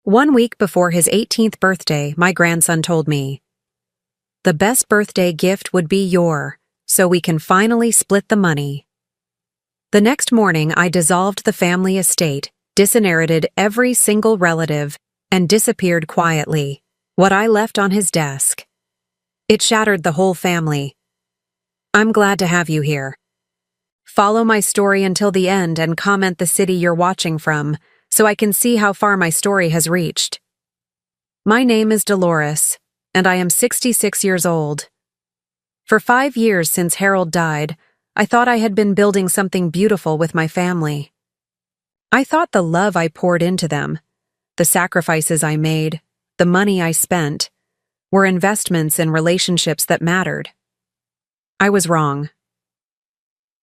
1 week before his 18th birthday, my grandson told me, "The best birthday gift would be so we can finally split the money." The next morning, I dissolved the family estate, disinherited every single relative, and disappeared quietly, what I left on his desk. It shattered the whole family. I'm glad to have you here. Follow my story until the end and comment the city you're watching from, so I can see how far my story has reached. My name is Dolores, and I am 66 years old. For 5 years since Harold died, I thought I had been building something beautiful with my family. I thought the love I poured into them, the sacrifices I made, the money I spent, were investments in relationships that mattered. I was wrong.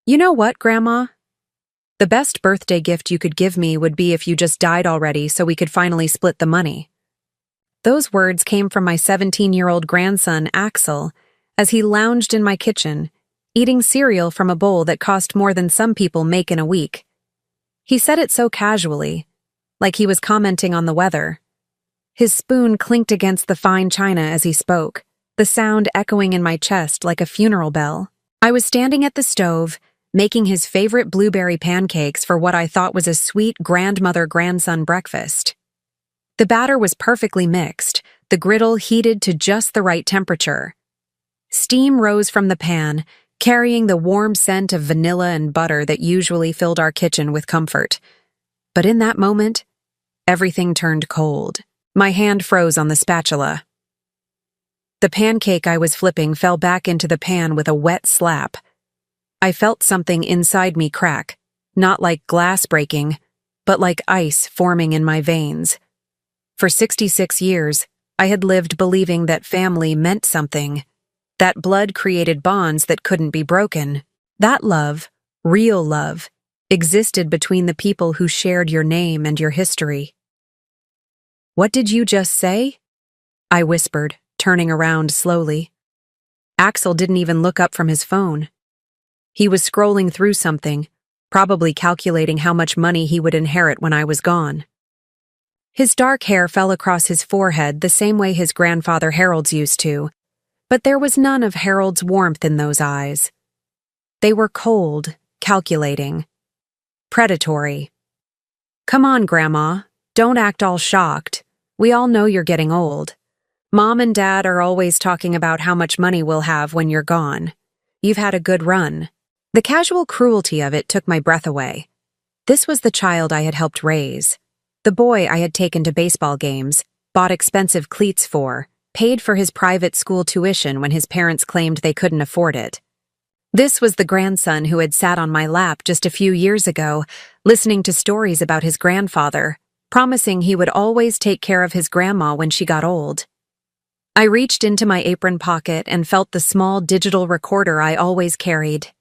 You know what, Grandma? The best birthday gift you could give me would be if you just died already so we could finally split the money. Those words came from my 17-year-old grandson, Axel, as he lounged in my kitchen, eating cereal from a bowl that cost more than some people make in a week. He said it so casually, like he was commenting on the weather. His spoon clinked against the fine china as he spoke, the sound echoing in my chest like a funeral bell. I was standing at the stove, making his favorite blueberry pancakes for what I thought was a sweet grandmother-grandson breakfast. The batter was perfectly mixed, the griddle heated to just the right temperature. Steam rose from the pan, carrying the warm scent of vanilla and butter that usually filled our kitchen with comfort. But in that moment, everything turned cold. My hand froze on the spatula. The pancake I was flipping fell back into the pan with a wet slap. I felt something inside me crack, not like glass breaking, but like ice forming in my veins. For 66 years, I had lived believing that family meant something, that blood created bonds that couldn't be broken. That love, real love, existed between the people who shared your name and your history. "What did you just say?" I whispered, turning around slowly. Axel didn't even look up from his phone. He was scrolling through something, probably calculating how much money he would inherit when I was gone. His dark hair fell across his forehead the same way his grandfather Harold's used to, but there was none of Harold's warmth in those eyes. They were cold, calculating, predatory. "Come on, Grandma, don't act all shocked. We all know you're getting old. Mom and Dad are always talking about how much money we'll have when you're gone. You've had a good run." The casual cruelty of it took my breath away. This was the child I had helped raise, the boy I had taken to baseball games, bought expensive cleats for, paid for his private school tuition when his parents claimed they couldn't afford it. This was the grandson who had sat on my lap just a few years ago, listening to stories about his grandfather, promising he would always take care of his grandma when she got old. I reached into my apron pocket and felt the small digital recorder I always carried.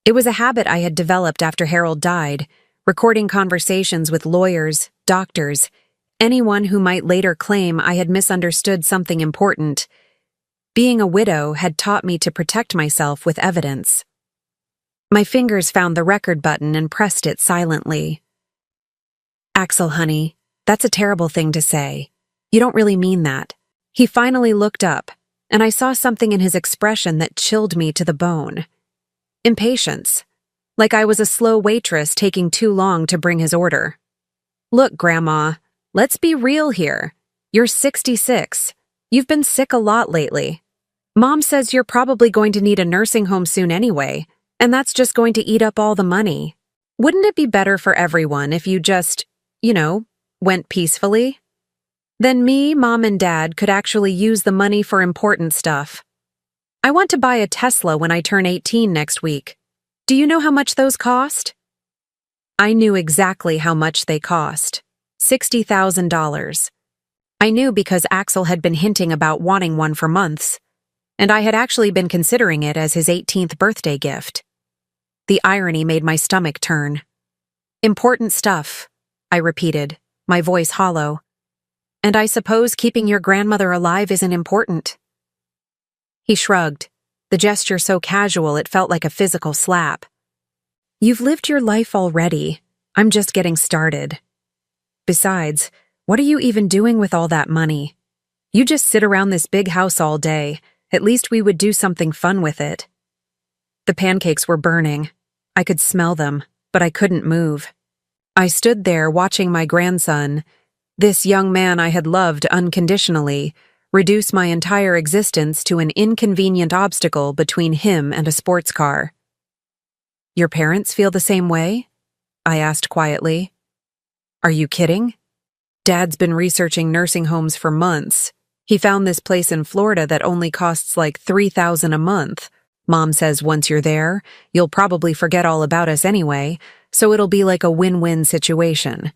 It was a habit I had developed after Harold died, recording conversations with lawyers, doctors, anyone who might later claim I had misunderstood something important. Being a widow had taught me to protect myself with evidence. My fingers found the record button and pressed it silently. "Axel, honey, that's a terrible thing to say. You don't really mean that." He finally looked up, and I saw something in his expression that chilled me to the bone. Impatience, like I was a slow waitress taking too long to bring his order. "Look, Grandma, let's be real here. You're 66. You've been sick a lot lately. Mom says you're probably going to need a nursing home soon anyway, and that's just going to eat up all the money. Wouldn't it be better for everyone if you just, went peacefully? Then me, Mom, and Dad could actually use the money for important stuff. I want to buy a Tesla when I turn 18 next week. Do you know how much those cost?" I knew exactly how much they cost. $60,000. I knew because Axel had been hinting about wanting one for months, and I had actually been considering it as his 18th birthday gift. The irony made my stomach turn. "Important stuff," I repeated, my voice hollow. "And I suppose keeping your grandmother alive isn't important." He shrugged, the gesture so casual it felt like a physical slap. "You've lived your life already. I'm just getting started. Besides, What are you even doing with all that money? You just sit around this big house all day. At least we would do something fun with it. The pancakes were burning. I could smell them, but I couldn't move. I stood there watching my grandson, this young man I had loved unconditionally, reduce my entire existence to an inconvenient obstacle between him and a sports car. Your parents feel the same way? I asked quietly. Are you kidding? Dad's been researching nursing homes for months. He found this place in Florida that only costs like $3,000 a month. Mom says once you're there, you'll probably forget all about us anyway, so it'll be like a win-win situation.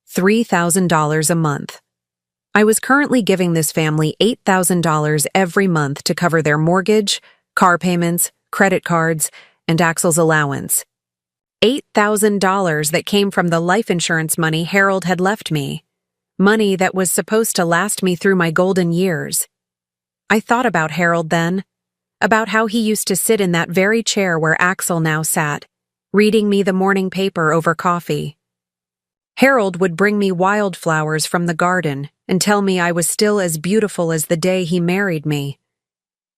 $3,000 a month. I was currently giving this family $8,000 every month to cover their mortgage, car payments, credit cards, and Axel's allowance. $8,000 that came from the life insurance money Harold had left me. Money that was supposed to last me through my golden years. I thought about Harold then, about how he used to sit in that very chair where Axel now sat, reading me the morning paper over coffee. Harold would bring me wildflowers from the garden and tell me I was still as beautiful as the day he married me.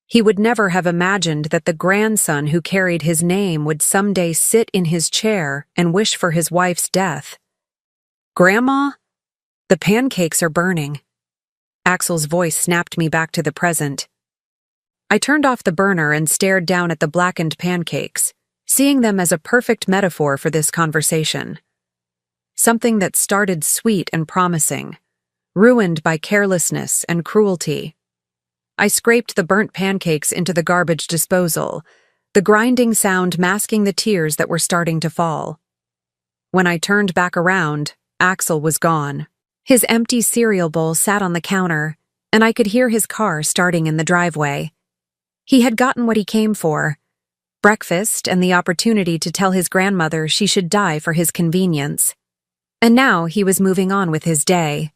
He would never have imagined that the grandson who carried his name would someday sit in his chair and wish for his wife's death. Grandma, the pancakes are burning. Axel's voice snapped me back to the present. I turned off the burner and stared down at the blackened pancakes, seeing them as a perfect metaphor for this conversation. Something that started sweet and promising, ruined by carelessness and cruelty. I scraped the burnt pancakes into the garbage disposal, the grinding sound masking the tears that were starting to fall. When I turned back around, Axel was gone. His empty cereal bowl sat on the counter, and I could hear his car starting in the driveway. He had gotten what he came for, breakfast and the opportunity to tell his grandmother she should die for his convenience. And now he was moving on with his day.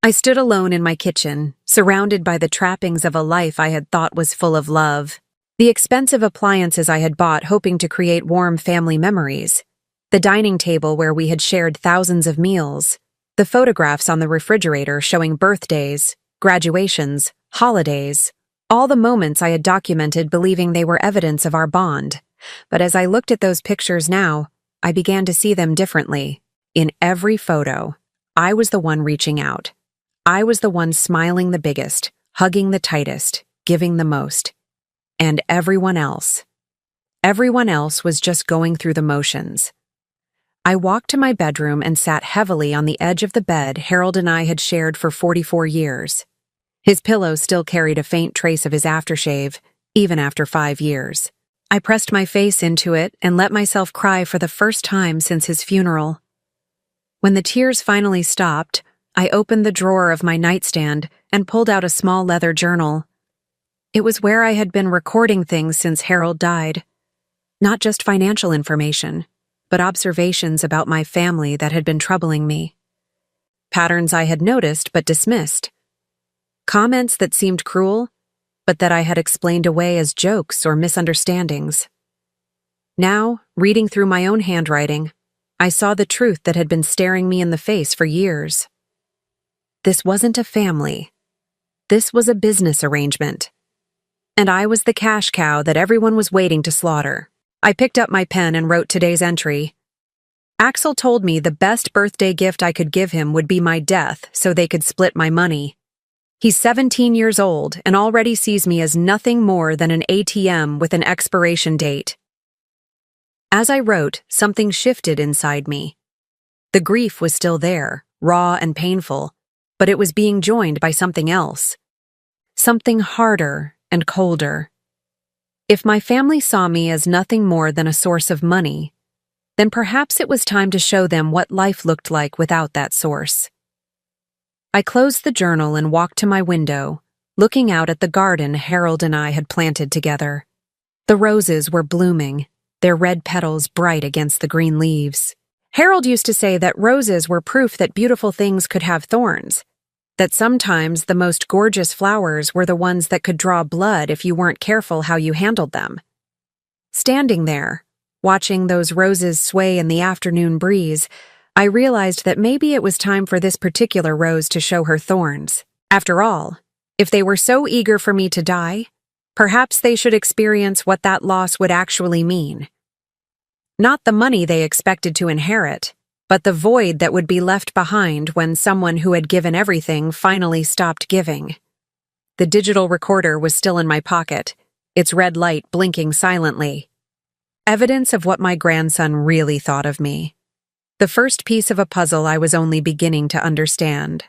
I stood alone in my kitchen, surrounded by the trappings of a life I had thought was full of love, the expensive appliances I had bought hoping to create warm family memories, the dining table where we had shared thousands of meals, the photographs on the refrigerator showing birthdays, graduations, holidays, all the moments I had documented believing they were evidence of our bond. But as I looked at those pictures now, I began to see them differently. In every photo, I was the one reaching out. I was the one smiling the biggest, hugging the tightest, giving the most. And everyone else was just going through the motions. I walked to my bedroom and sat heavily on the edge of the bed Harold and I had shared for 44 years. His pillow still carried a faint trace of his aftershave, even after 5 years. I pressed my face into it and let myself cry for the first time since his funeral. When the tears finally stopped, I opened the drawer of my nightstand and pulled out a small leather journal. It was where I had been recording things since Harold died. Not just financial information, but observations about my family that had been troubling me. Patterns I had noticed but dismissed. Comments that seemed cruel, but that I had explained away as jokes or misunderstandings. Now, reading through my own handwriting, I saw the truth that had been staring me in the face for years. This wasn't a family. This was a business arrangement. And I was the cash cow that everyone was waiting to slaughter. I picked up my pen and wrote today's entry. Axel told me the best birthday gift I could give him would be my death so they could split my money. He's 17 years old and already sees me as nothing more than an ATM with an expiration date. As I wrote, something shifted inside me. The grief was still there, raw and painful, but it was being joined by something else. Something harder and colder. If my family saw me as nothing more than a source of money, then perhaps it was time to show them what life looked like without that source. I closed the journal and walked to my window, looking out at the garden Harold and I had planted together. The roses were blooming, their red petals bright against the green leaves. Harold used to say that roses were proof that beautiful things could have thorns, that sometimes the most gorgeous flowers were the ones that could draw blood if you weren't careful how you handled them. Standing there, watching those roses sway in the afternoon breeze, I realized that maybe it was time for this particular rose to show her thorns. After all, if they were so eager for me to die, perhaps they should experience what that loss would actually mean. Not the money they expected to inherit, but the void that would be left behind when someone who had given everything finally stopped giving. The digital recorder was still in my pocket, its red light blinking silently. Evidence of what my grandson really thought of me. The first piece of a puzzle I was only beginning to understand.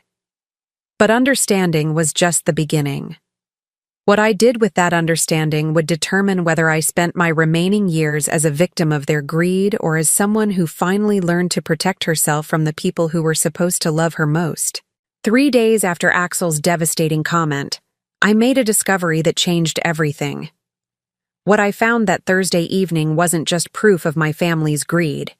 But understanding was just the beginning. What I did with that understanding would determine whether I spent my remaining years as a victim of their greed or as someone who finally learned to protect herself from the people who were supposed to love her most. 3 days after Axel's devastating comment, I made a discovery that changed everything. What I found that Thursday evening wasn't just proof of my family's greed.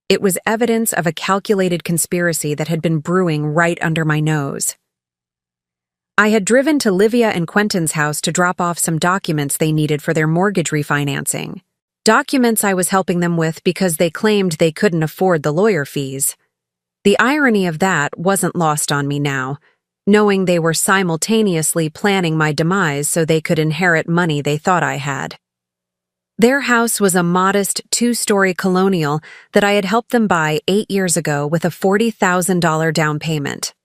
It was evidence of a calculated conspiracy that had been brewing right under my nose. I had driven to Livia and Quentin's house to drop off some documents they needed for their mortgage refinancing. Documents I was helping them with because they claimed they couldn't afford the lawyer fees. The irony of that wasn't lost on me now, knowing they were simultaneously planning my demise so they could inherit money they thought I had. Their house was a modest 2-story colonial that I had helped them buy 8 years ago with a $40,000 down payment.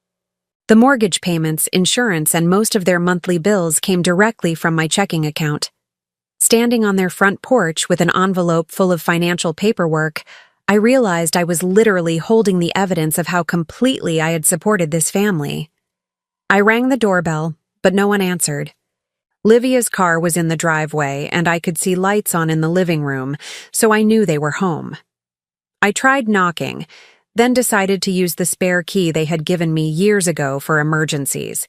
The mortgage payments, insurance, and most of their monthly bills came directly from my checking account. Standing on their front porch with an envelope full of financial paperwork, I realized I was literally holding the evidence of how completely I had supported this family. I rang the doorbell, but no one answered. Livia's car was in the driveway, and I could see lights on in the living room, so I knew they were home. I tried knocking, then decided to use the spare key they had given me years ago for emergencies.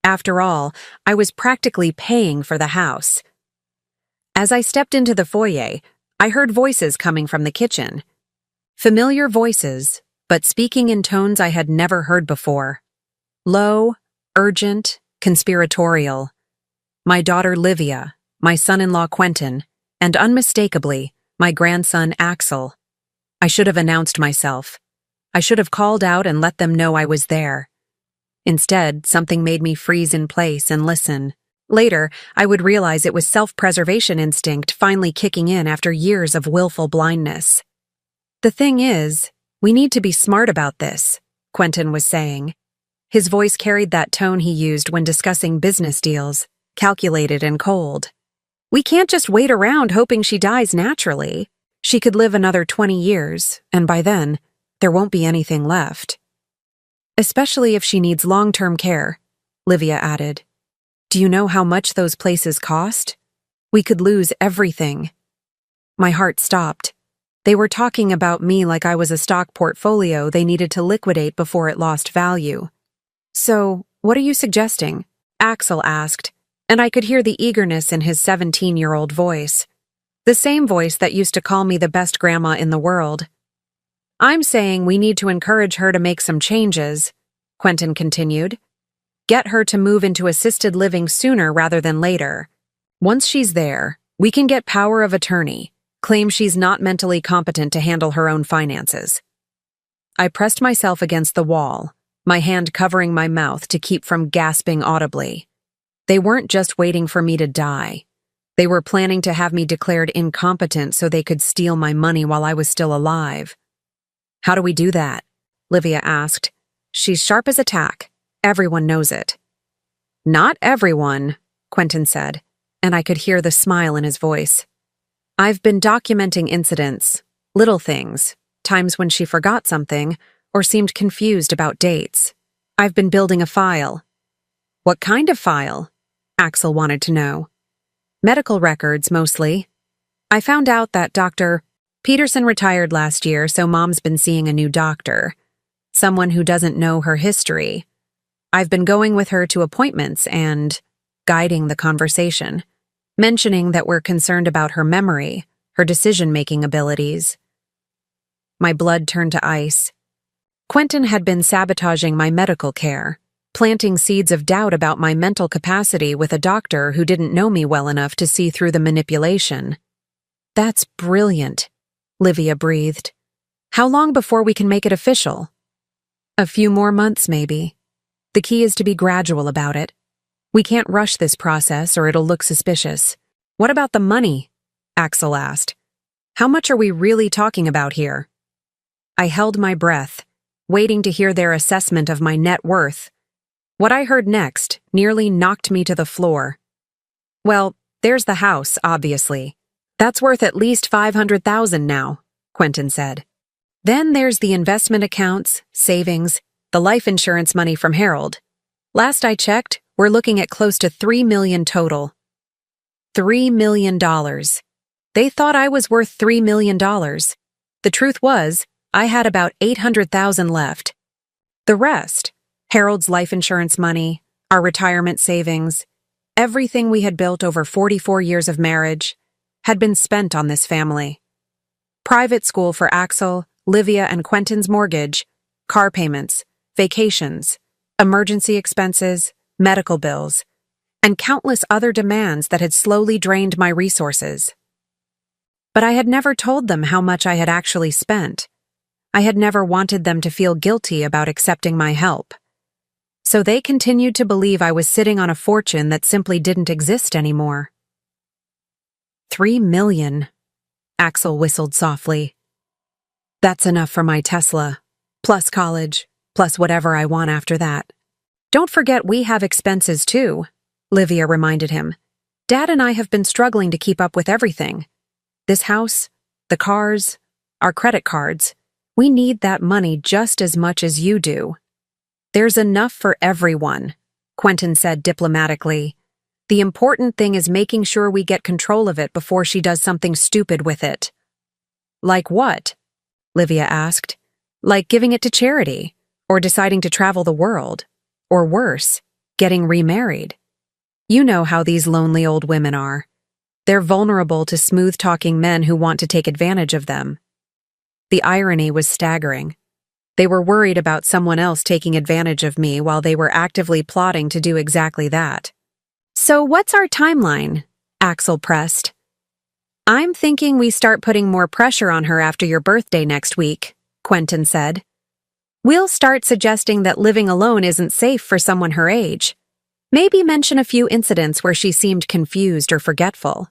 After all, I was practically paying for the house. As I stepped into the foyer, I heard voices coming from the kitchen. Familiar voices, but speaking in tones I had never heard before. Low, urgent, conspiratorial. My daughter Livia, my son-in-law Quentin, and unmistakably, my grandson Axel. I should have announced myself. I should have called out and let them know I was there. Instead, something made me freeze in place and listen. Later, I would realize it was self-preservation instinct finally kicking in after years of willful blindness. The thing is, we need to be smart about this, Quentin was saying. His voice carried that tone he used when discussing business deals, calculated and cold. We can't just wait around hoping she dies naturally. She could live another 20 years, and by then, there won't be anything left. Especially if she needs long-term care, Livia added. Do you know how much those places cost? We could lose everything. My heart stopped. They were talking about me like I was a stock portfolio they needed to liquidate before it lost value. So, what are you suggesting? Axel asked, and I could hear the eagerness in his 17-year-old voice. The same voice that used to call me the best grandma in the world. I'm saying we need to encourage her to make some changes, Quentin continued. Get her to move into assisted living sooner rather than later. Once she's there, we can get power of attorney, claim she's not mentally competent to handle her own finances. I pressed myself against the wall, my hand covering my mouth to keep from gasping audibly. They weren't just waiting for me to die. They were planning to have me declared incompetent so they could steal my money while I was still alive. How do we do that? Livia asked. She's sharp as a tack. Everyone knows it. Not everyone, Quentin said, and I could hear the smile in his voice. I've been documenting incidents, little things, times when she forgot something or seemed confused about dates. I've been building a file. What kind of file? Axel wanted to know. Medical records, mostly. I found out that Dr. Peterson retired last year, so Mom's been seeing a new doctor. Someone who doesn't know her history. I've been going with her to appointments and guiding the conversation, mentioning that we're concerned about her memory, her decision-making abilities. My blood turned to ice. Quentin had been sabotaging my medical care, planting seeds of doubt about my mental capacity with a doctor who didn't know me well enough to see through the manipulation. That's brilliant, Livia breathed. How long before we can make it official? A few more months, maybe. The key is to be gradual about it. We can't rush this process or it'll look suspicious. What about the money? Axel asked. How much are we really talking about here? I held my breath, waiting to hear their assessment of my net worth. What I heard next nearly knocked me to the floor. Well, there's the house, obviously. That's worth at least $500,000 now, Quentin said. Then there's the investment accounts, savings, the life insurance money from Harold. Last I checked, we're looking at close to $3 million total. $3 million. They thought I was worth $3 million. The truth was, I had about $800,000 left. The rest, Harold's life insurance money, our retirement savings, everything we had built over 44 years of marriage, had been spent on this family. Private school for Axel, Livia, and Quentin's mortgage, car payments, vacations, emergency expenses, medical bills, and countless other demands that had slowly drained my resources. But I had never told them how much I had actually spent. I had never wanted them to feel guilty about accepting my help. So they continued to believe I was sitting on a fortune that simply didn't exist anymore. $3 million, Axel whistled softly. That's enough for my Tesla, plus college, plus whatever I want after that. Don't forget we have expenses too, Livia reminded him. Dad and I have been struggling to keep up with everything. This house, the cars, our credit cards. We need that money just as much as you do. There's enough for everyone, Quentin said diplomatically. The important thing is making sure we get control of it before she does something stupid with it. Like what? Livia asked. Like giving it to charity, or deciding to travel the world, or worse, getting remarried. You know how these lonely old women are. They're vulnerable to smooth-talking men who want to take advantage of them. The irony was staggering. They were worried about someone else taking advantage of me while they were actively plotting to do exactly that. So what's our timeline? Axel pressed. I'm thinking we start putting more pressure on her after your birthday next week, Quentin said. We'll start suggesting that living alone isn't safe for someone her age. Maybe mention a few incidents where she seemed confused or forgetful.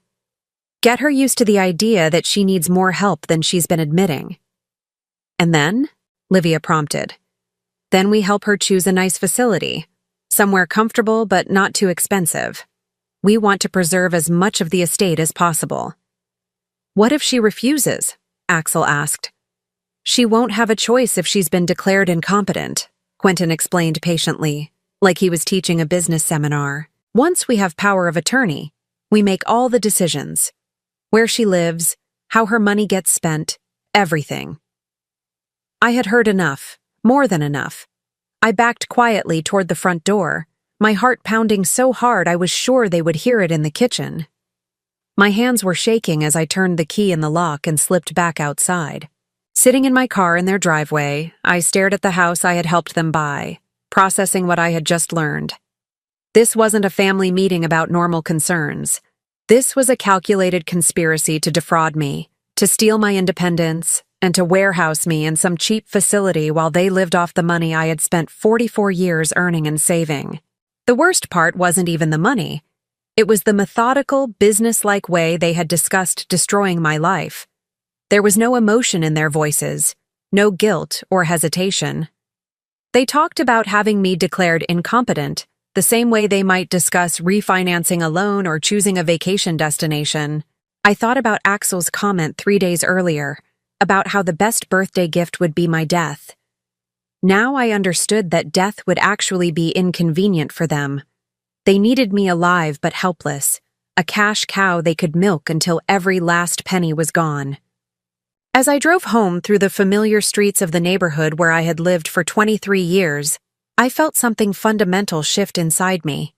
Get her used to the idea that she needs more help than she's been admitting. And then? Livia prompted. Then we help her choose a nice facility, somewhere comfortable but not too expensive. We want to preserve as much of the estate as possible. What if she refuses? Axel asked. She won't have a choice if she's been declared incompetent, Quentin explained patiently, like he was teaching a business seminar. Once we have power of attorney, we make all the decisions. Where she lives, how her money gets spent, everything. I had heard enough, more than enough. I backed quietly toward the front door, my heart pounding so hard I was sure they would hear it in the kitchen. My hands were shaking as I turned the key in the lock and slipped back outside. Sitting in my car in their driveway, I stared at the house I had helped them buy, processing what I had just learned. This wasn't a family meeting about normal concerns. This was a calculated conspiracy to defraud me, to steal my independence, and to warehouse me in some cheap facility while they lived off the money I had spent 44 years earning and saving. The worst part wasn't even the money. It was the methodical, business-like way they had discussed destroying my life. There was no emotion in their voices, no guilt or hesitation. They talked about having me declared incompetent, the same way they might discuss refinancing a loan or choosing a vacation destination. I thought about Axel's comment 3 days earlier, about how the best birthday gift would be my death. Now I understood that death would actually be inconvenient for them. They needed me alive but helpless, a cash cow they could milk until every last penny was gone. As I drove home through the familiar streets of the neighborhood where I had lived for 23 years, I felt something fundamental shift inside me.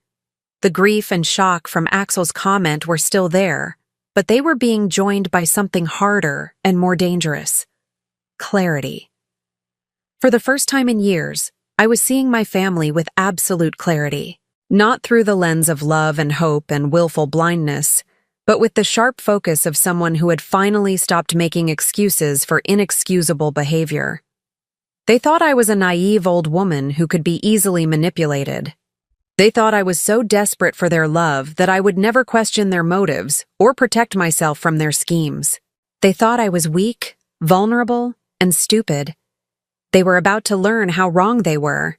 The grief and shock from Axel's comment were still there, but they were being joined by something harder and more dangerous. Clarity. For the first time in years, I was seeing my family with absolute clarity, not through the lens of love and hope and willful blindness, but with the sharp focus of someone who had finally stopped making excuses for inexcusable behavior. They thought I was a naive old woman who could be easily manipulated. They thought I was so desperate for their love that I would never question their motives or protect myself from their schemes. They thought I was weak, vulnerable, and stupid. They were about to learn how wrong they were.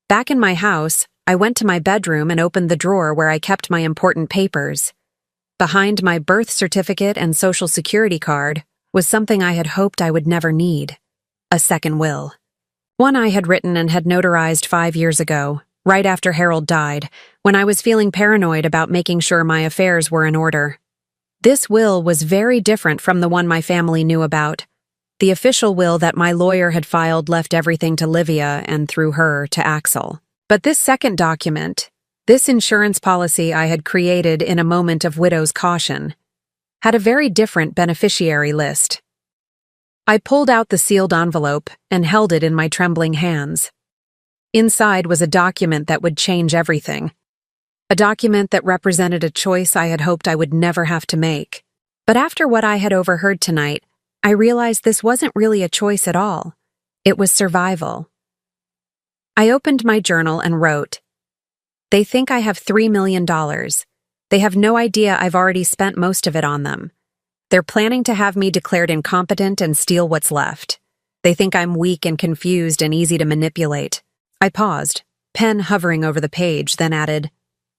Back in my house, I went to my bedroom and opened the drawer where I kept my important papers. Behind my birth certificate and social security card was something I had hoped I would never need: a second will. One I had written and had notarized 5 years ago, right after Harold died, when I was feeling paranoid about making sure my affairs were in order. This will was very different from the one my family knew about. The official will that my lawyer had filed left everything to Livia and, through her, to Axel. But this second document, this insurance policy I had created in a moment of widow's caution, had a very different beneficiary list. I pulled out the sealed envelope and held it in my trembling hands. Inside was a document that would change everything. A document that represented a choice I had hoped I would never have to make. But after what I had overheard tonight, I realized this wasn't really a choice at all. It was survival. I opened my journal and wrote, "They think I have $3 million. They have no idea I've already spent most of it on them. They're planning to have me declared incompetent and steal what's left. They think I'm weak and confused and easy to manipulate." I paused, pen hovering over the page, then added,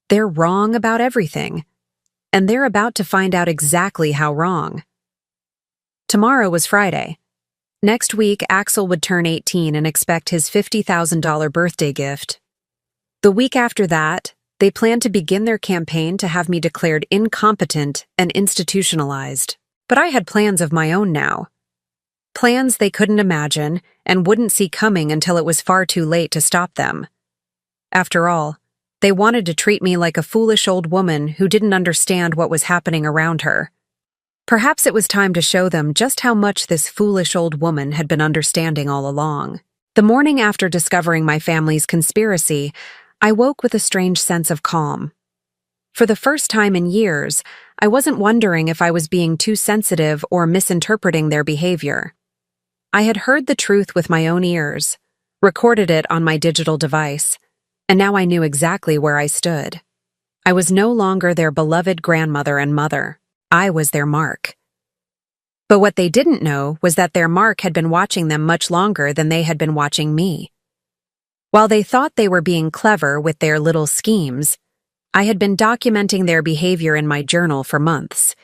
"They're wrong about everything. And they're about to find out exactly how wrong." Tomorrow was Friday. Next week, Axel would turn 18 and expect his $50,000 birthday gift. The week after that, they planned to begin their campaign to have me declared incompetent and institutionalized. But I had plans of my own now. Plans they couldn't imagine and wouldn't see coming until it was far too late to stop them. After all, they wanted to treat me like a foolish old woman who didn't understand what was happening around her. Perhaps it was time to show them just how much this foolish old woman had been understanding all along. The morning after discovering my family's conspiracy, I woke with a strange sense of calm. For the first time in years, I wasn't wondering if I was being too sensitive or misinterpreting their behavior. I had heard the truth with my own ears, recorded it on my digital device, and now I knew exactly where I stood. I was no longer their beloved grandmother and mother. I was their mark. But what they didn't know was that their mark had been watching them much longer than they had been watching me. While they thought they were being clever with their little schemes, I had been documenting their behavior in my journal for months.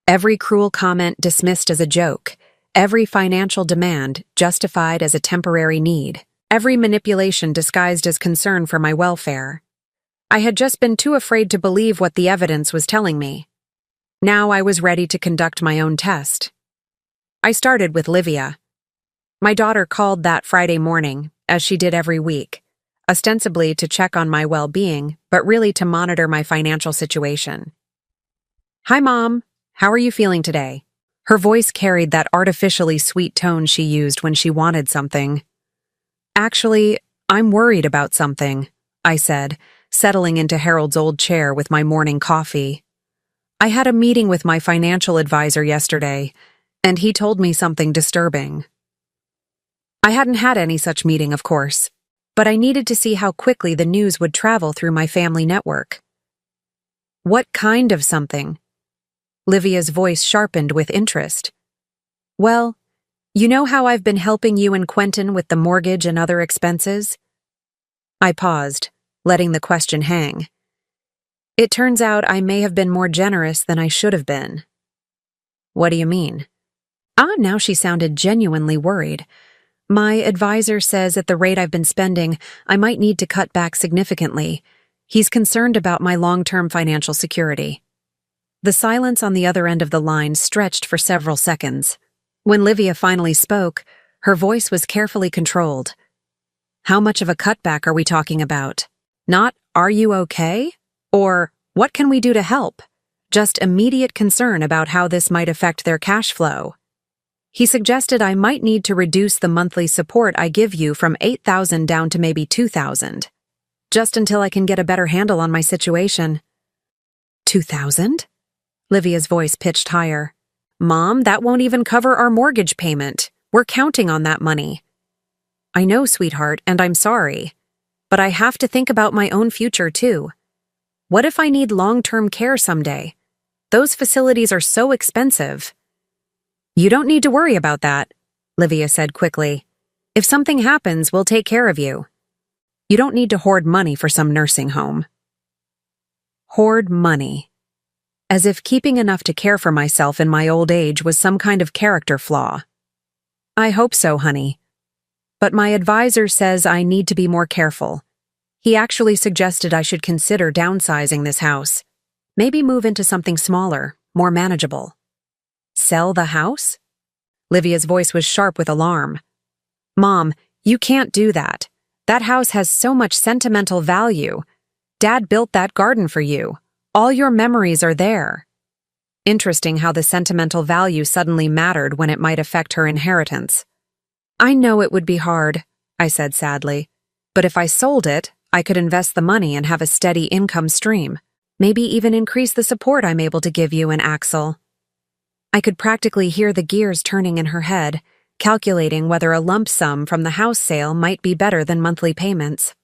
Every cruel comment dismissed as a joke, every financial demand justified as a temporary need, every manipulation disguised as concern for my welfare. I had just been too afraid to believe what the evidence was telling me. Now I was ready to conduct my own test. I started with Livia. My daughter called that Friday morning, as she did every week, ostensibly to check on my well-being, but really to monitor my financial situation. "Hi, Mom. How are you feeling today?" Her voice carried that artificially sweet tone she used when she wanted something. "Actually, I'm worried about something," I said, settling into Harold's old chair with my morning coffee. "I had a meeting with my financial advisor yesterday, and he told me something disturbing." I hadn't had any such meeting, of course, but I needed to see how quickly the news would travel through my family network. "What kind of something?" Livia's voice sharpened with interest. "Well, you know how I've been helping you and Quentin with the mortgage and other expenses?" I paused, letting the question hang. It turns out I may have been more generous than I should have been. "What do you mean?" Now she sounded genuinely worried. "My advisor says at the rate I've been spending, I might need to cut back significantly. He's concerned about my long-term financial security." The silence on the other end of the line stretched for several seconds. When Livia finally spoke, her voice was carefully controlled. "How much of a cutback are we talking about? Not, 'Are you okay?' Or, 'What can we do to help?' Just immediate concern about how this might affect their cash flow." He suggested I might need to reduce the monthly support I give you from $8,000 down to maybe $2,000, just until I can get a better handle on my situation. $2,000? Livia's voice pitched higher. Mom, that won't even cover our mortgage payment. We're counting on that money. I know, sweetheart, and I'm sorry. But I have to think about my own future, too. What if I need long-term care someday? Those facilities are so expensive. You don't need to worry about that, Livia said quickly. If something happens, we'll take care of you. You don't need to hoard money for some nursing home. Hoard money. As if keeping enough to care for myself in my old age was some kind of character flaw. I hope so, honey. But my advisor says I need to be more careful. He actually suggested I should consider downsizing this house. Maybe move into something smaller, more manageable. Sell the house? Livia's voice was sharp with alarm. Mom, you can't do that. That house has so much sentimental value. Dad built that garden for you. All your memories are there. Interesting how the sentimental value suddenly mattered when it might affect her inheritance. I know it would be hard, I said sadly. But if I sold it, I could invest the money and have a steady income stream. Maybe even increase the support I'm able to give you and Axel. I could practically hear the gears turning in her head, calculating whether a lump sum from the house sale might be better than monthly payments.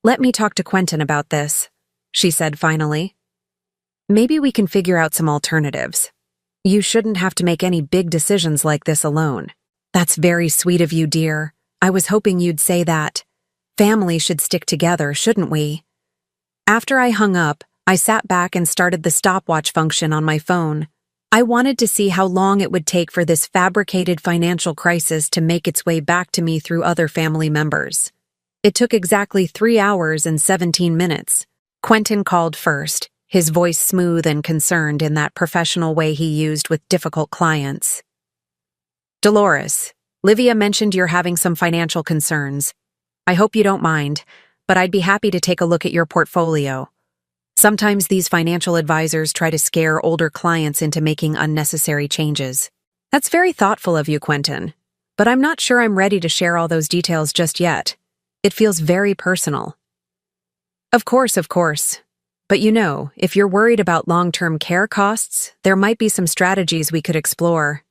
Let me talk to Quentin about this, she said finally. Maybe we can figure out some alternatives. You shouldn't have to make any big decisions like this alone. That's very sweet of you, dear. I was hoping you'd say that. Family should stick together, shouldn't we? After I hung up, I sat back and started the stopwatch function on my phone. I wanted to see how long it would take for this fabricated financial crisis to make its way back to me through other family members. It took exactly 3 hours and 17 minutes. Quentin called first, his voice smooth and concerned in that professional way he used with difficult clients. Dolores, Livia mentioned you're having some financial concerns. I hope you don't mind, but I'd be happy to take a look at your portfolio. Sometimes these financial advisors try to scare older clients into making unnecessary changes. That's very thoughtful of you, Quentin, but I'm not sure I'm ready to share all those details just yet. It feels very personal. Of course. But you know, if you're worried about long-term care costs, there might be some strategies we could explore.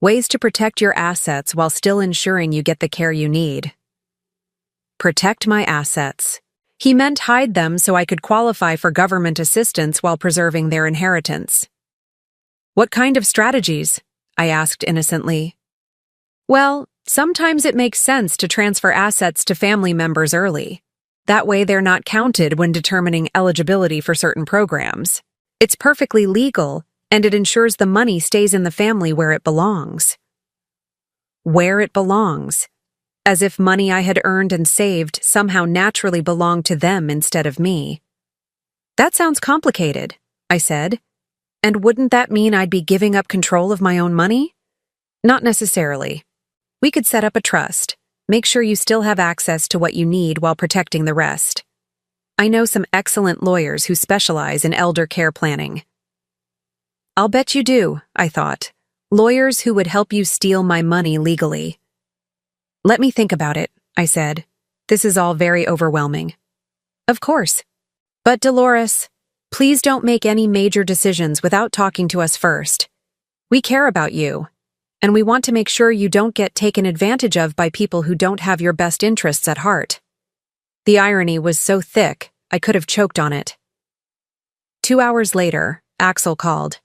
Ways to protect your assets while still ensuring you get the care you need. Protect my assets. He meant hide them so I could qualify for government assistance while preserving their inheritance. What kind of strategies? I asked innocently. Well, sometimes it makes sense to transfer assets to family members early. That way they're not counted when determining eligibility for certain programs. It's perfectly legal, and it ensures the money stays in the family where it belongs. Where it belongs. As if money I had earned and saved somehow naturally belonged to them instead of me. That sounds complicated, I said. And wouldn't that mean I'd be giving up control of my own money? Not necessarily. We could set up a trust. Make sure you still have access to what you need while protecting the rest. I know some excellent lawyers who specialize in elder care planning. I'll bet you do, I thought. Lawyers who would help you steal my money legally. Let me think about it, I said. This is all very overwhelming. Of course. But Dolores, please don't make any major decisions without talking to us first. We care about you, and we want to make sure you don't get taken advantage of by people who don't have your best interests at heart. The irony was so thick, I could have choked on it. 2 hours later, Axel called.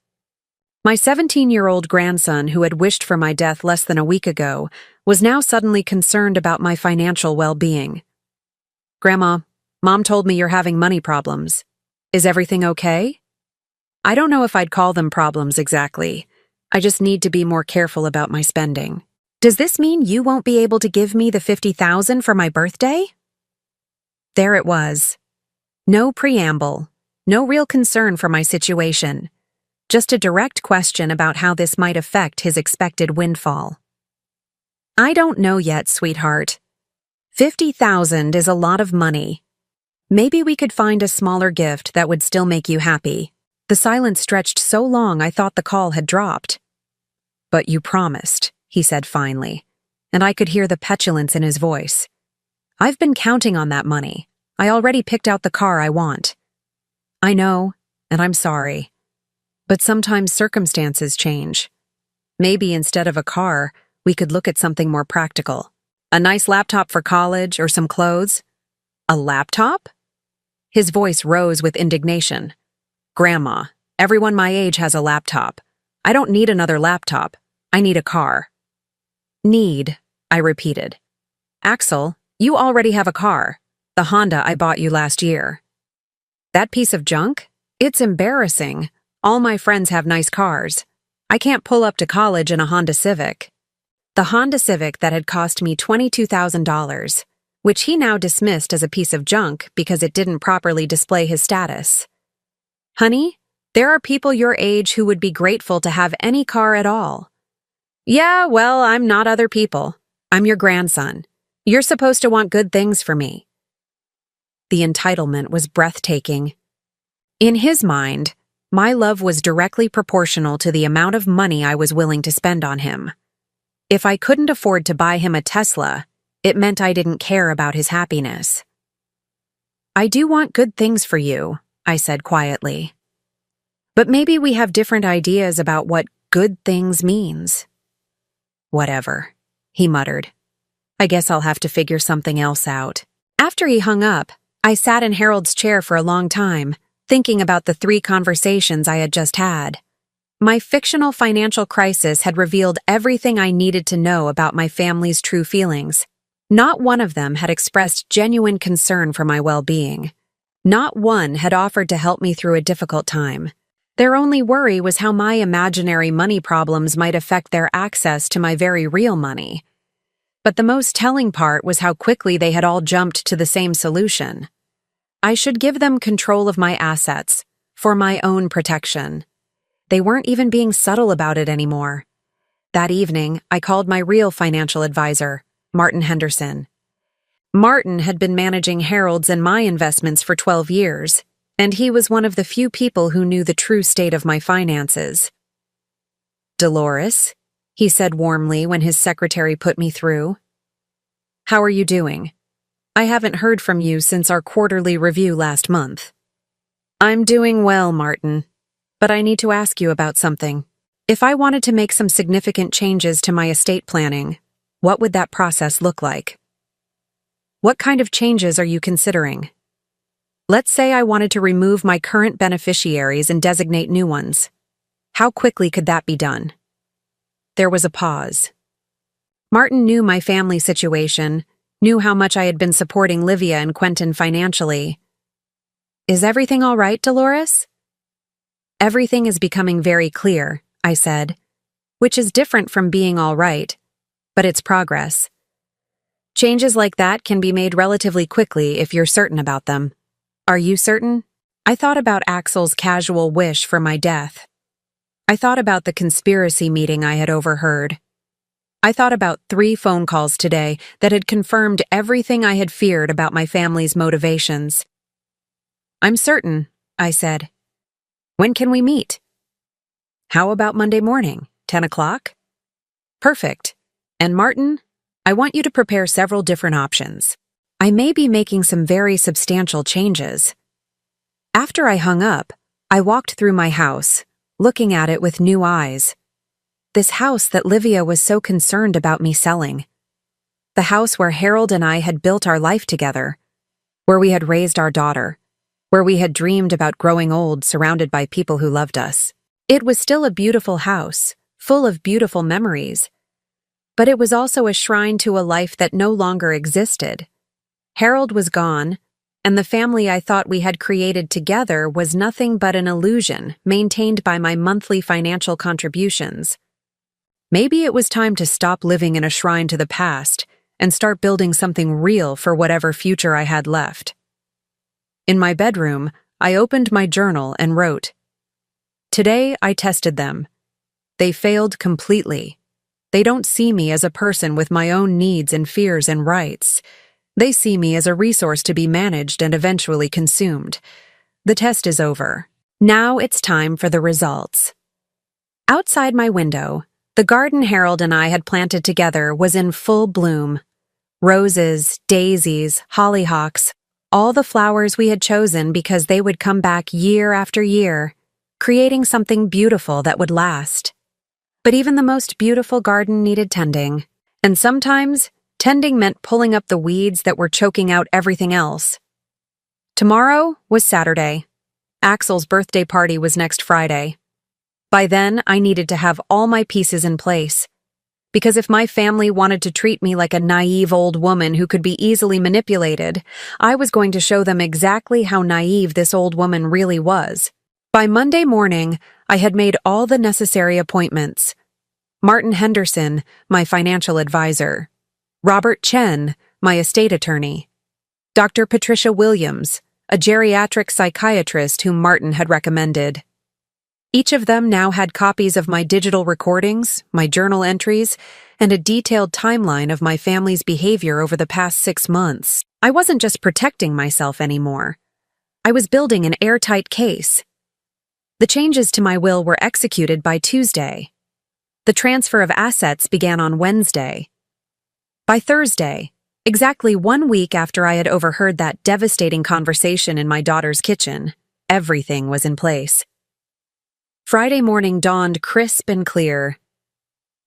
My 17-year-old grandson, who had wished for my death less than a week ago, was now suddenly concerned about my financial well-being. Grandma, Mom told me you're having money problems. Is everything okay? I don't know if I'd call them problems exactly. I just need to be more careful about my spending. Does this mean you won't be able to give me the $50,000 for my birthday? There it was. No preamble, no real concern for my situation. Just a direct question about how this might affect his expected windfall. I don't know yet, sweetheart. $50,000 is a lot of money. Maybe we could find a smaller gift that would still make you happy. The silence stretched so long I thought the call had dropped. But you promised, he said finally, and I could hear the petulance in his voice. I've been counting on that money. I already picked out the car I want. I know, and I'm sorry. But sometimes circumstances change. Maybe instead of a car, we could look at something more practical. A nice laptop for college or some clothes? A laptop? His voice rose with indignation. Grandma, everyone my age has a laptop. I don't need another laptop. I need a car. Need, I repeated. Axel, you already have a car. The Honda I bought you last year. That piece of junk? It's embarrassing. All my friends have nice cars. I can't pull up to college in a Honda Civic. The Honda Civic that had cost me $22,000, which he now dismissed as a piece of junk because it didn't properly display his status. Honey, there are people your age who would be grateful to have any car at all. Yeah, well, I'm not other people. I'm your grandson. You're supposed to want good things for me. The entitlement was breathtaking. In his mind, my love was directly proportional to the amount of money I was willing to spend on him. If I couldn't afford to buy him a Tesla, it meant I didn't care about his happiness. I do want good things for you, I said quietly. But maybe we have different ideas about what good things means. Whatever, he muttered. I guess I'll have to figure something else out. After he hung up, I sat in Harold's chair for a long time, thinking about the 3 conversations I had just had. My fictional financial crisis had revealed everything I needed to know about my family's true feelings. Not one of them had expressed genuine concern for my well-being. Not one had offered to help me through a difficult time. Their only worry was how my imaginary money problems might affect their access to my very real money. But the most telling part was how quickly they had all jumped to the same solution. I should give them control of my assets, for my own protection. They weren't even being subtle about it anymore. That evening, I called my real financial advisor, Martin Henderson. Martin had been managing Harold's and my investments for 12 years, and he was one of the few people who knew the true state of my finances. Dolores, he said warmly when his secretary put me through. How are you doing? I haven't heard from you since our quarterly review last month. I'm doing well, Martin, but I need to ask you about something. If I wanted to make some significant changes to my estate planning, what would that process look like? What kind of changes are you considering? Let's say I wanted to remove my current beneficiaries and designate new ones. How quickly could that be done? There was a pause. Martin knew my family situation, knew how much I had been supporting Livia and Quentin financially. Is everything all right, Dolores? Everything is becoming very clear, I said, which is different from being all right, but it's progress. Changes like that can be made relatively quickly if you're certain about them. Are you certain? I thought about Axel's casual wish for my death. I thought about the conspiracy meeting I had overheard. I thought about 3 phone calls today that had confirmed everything I had feared about my family's motivations. I'm certain, I said. When can we meet? How about Monday morning, 10 o'clock? Perfect. And Martin, I want you to prepare several different options. I may be making some very substantial changes. After I hung up, I walked through my house, looking at it with new eyes. This house that Livia was so concerned about me selling. The house where Harold and I had built our life together, where we had raised our daughter, where we had dreamed about growing old surrounded by people who loved us. It was still a beautiful house, full of beautiful memories. But it was also a shrine to a life that no longer existed. Harold was gone, and the family I thought we had created together was nothing but an illusion maintained by my monthly financial contributions. Maybe it was time to stop living in a shrine to the past and start building something real for whatever future I had left. In my bedroom, I opened my journal and wrote, Today I tested them. They failed completely. They don't see me as a person with my own needs and fears and rights. They see me as a resource to be managed and eventually consumed. The test is over. Now it's time for the results. Outside my window, the garden Harold and I had planted together was in full bloom. Roses, daisies, hollyhocks, all the flowers we had chosen because they would come back year after year. creating something beautiful that would last. But even the most beautiful garden needed tending, and sometimes tending meant pulling up the weeds that were choking out everything else. Tomorrow was Saturday. Axel's birthday party was next Friday. By then, I needed to have all my pieces in place. Because if my family wanted to treat me like a naive old woman who could be easily manipulated, I was going to show them exactly how naive this old woman really was. By Monday morning, I had made all the necessary appointments. Martin Henderson, my financial advisor. Robert Chen, my estate attorney. Dr. Patricia Williams, a geriatric psychiatrist whom Martin had recommended. Each of them now had copies of my digital recordings, my journal entries, and a detailed timeline of my family's behavior over the past 6 months. I wasn't just protecting myself anymore. I was building an airtight case. The changes to my will were executed by Tuesday. The transfer of assets began on Wednesday. By Thursday, exactly 1 week after I had overheard that devastating conversation in my daughter's kitchen, everything was in place. Friday morning dawned crisp and clear.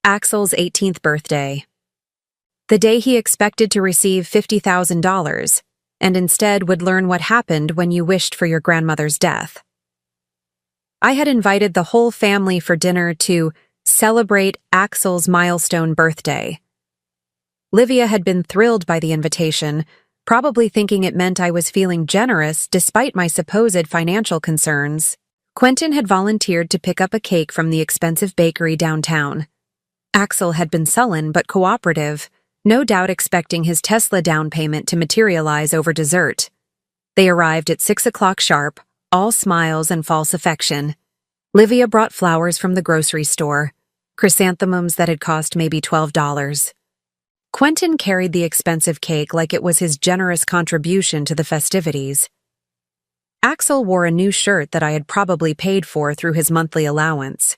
Axel's 18th birthday. The day he expected to receive $50,000, and instead would learn what happened when you wished for your grandmother's death. I had invited the whole family for dinner to celebrate Axel's milestone birthday. Livia had been thrilled by the invitation, probably thinking it meant I was feeling generous despite my supposed financial concerns. Quentin had volunteered to pick up a cake from the expensive bakery downtown. Axel had been sullen but cooperative, no doubt expecting his Tesla down payment to materialize over dessert. They arrived at 6 o'clock sharp, all smiles and false affection. Livia brought flowers from the grocery store, chrysanthemums that had cost maybe $12. Quentin carried the expensive cake like it was his generous contribution to the festivities. Axel wore a new shirt that I had probably paid for through his monthly allowance.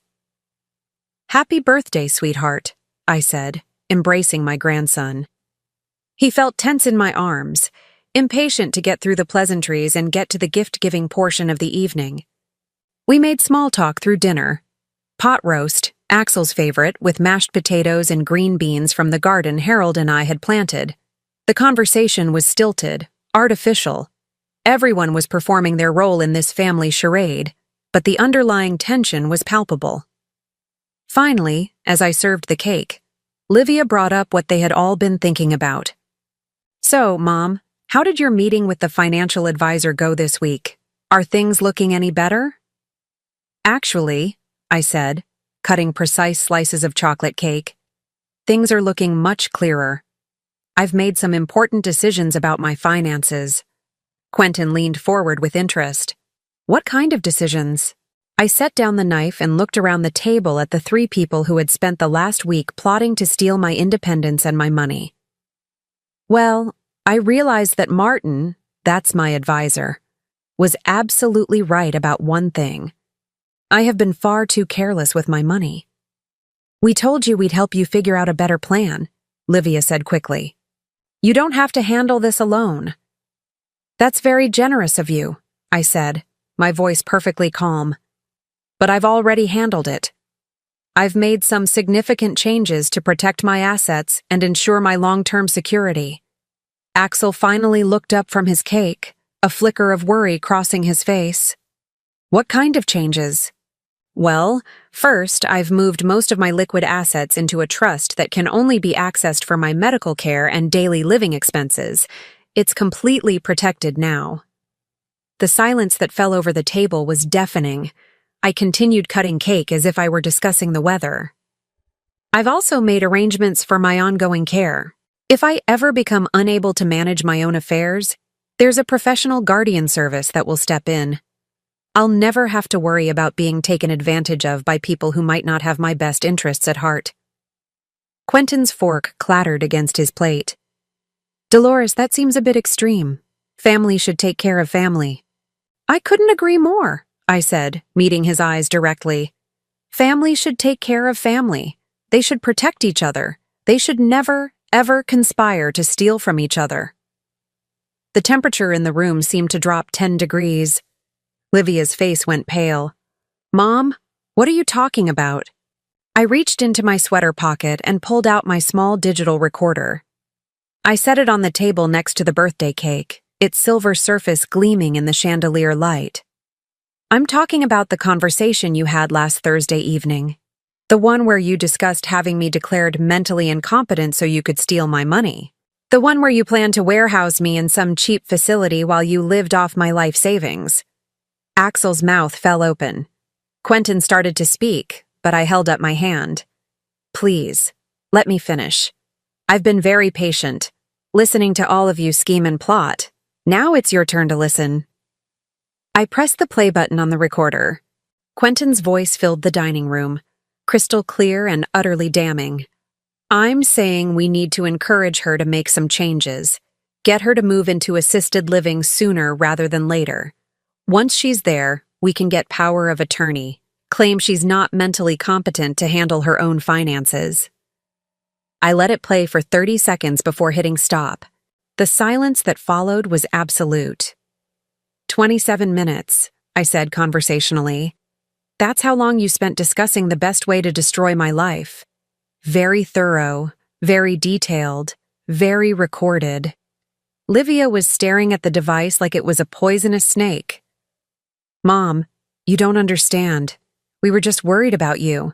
"Happy birthday, sweetheart," I said, embracing my grandson. He felt tense in my arms, impatient to get through the pleasantries and get to the gift-giving portion of the evening. We made small talk through dinner. Pot roast, Axel's favorite, with mashed potatoes and green beans from the garden Harold and I had planted. The conversation was stilted, artificial. Everyone was performing their role in this family charade, but the underlying tension was palpable. Finally, as I served the cake, Livia brought up what they had all been thinking about. "So, Mom, how did your meeting with the financial advisor go this week? Are things looking any better?" "Actually," I said, cutting precise slices of chocolate cake, "things are looking much clearer. I've made some important decisions about my finances." Quentin leaned forward with interest. "What kind of decisions?" I set down the knife and looked around the table at the 3 people who had spent the last week plotting to steal my independence and my money. Well, I realized that Martin, that's my advisor, was absolutely right about one thing. I have been far too careless with my money. "We told you we'd help you figure out a better plan," Livia said quickly. "You don't have to handle this alone." "That's very generous of you," I said, my voice perfectly calm. "But I've already handled it. I've made some significant changes to protect my assets and ensure my long-term security." Axel finally looked up from his cake, a flicker of worry crossing his face. "What kind of changes?" "Well, first, I've moved most of my liquid assets into a trust that can only be accessed for my medical care and daily living expenses. It's completely protected now." The silence that fell over the table was deafening. I continued cutting cake as if I were discussing the weather. "I've also made arrangements for my ongoing care. If I ever become unable to manage my own affairs, there's a professional guardian service that will step in. I'll never have to worry about being taken advantage of by people who might not have my best interests at heart." Quentin's fork clattered against his plate. "Dolores, that seems a bit extreme. Family should take care of family." "I couldn't agree more," I said, meeting his eyes directly. "Family should take care of family. They should protect each other. They should never, ever conspire to steal from each other." The temperature in the room seemed to drop 10 degrees. Livia's face went pale. Mom, what are you talking about? I reached into my sweater pocket and pulled out my small digital recorder. I set it on the table next to the birthday cake, its silver surface gleaming in the chandelier light. I'm talking about the conversation you had last Thursday evening. The one where you discussed having me declared mentally incompetent so you could steal my money. The one where you planned to warehouse me in some cheap facility while you lived off my life savings. Axel's mouth fell open. Quentin started to speak, but I held up my hand. Please, let me finish. I've been very patient, listening to all of you scheme and plot. Now it's your turn to listen. I pressed the play button on the recorder. Quentin's voice filled the dining room, crystal clear and utterly damning. I'm saying we need to encourage her to make some changes. Get her to move into assisted living sooner rather than later. Once she's there, we can get power of attorney, claim she's not mentally competent to handle her own finances. I let it play for 30 seconds before hitting stop. The silence that followed was absolute. 27 minutes, I said conversationally. That's how long you spent discussing the best way to destroy my life. Very thorough, very detailed, very recorded. Livia was staring at the device like it was a poisonous snake. Mom, you don't understand. We were just worried about you.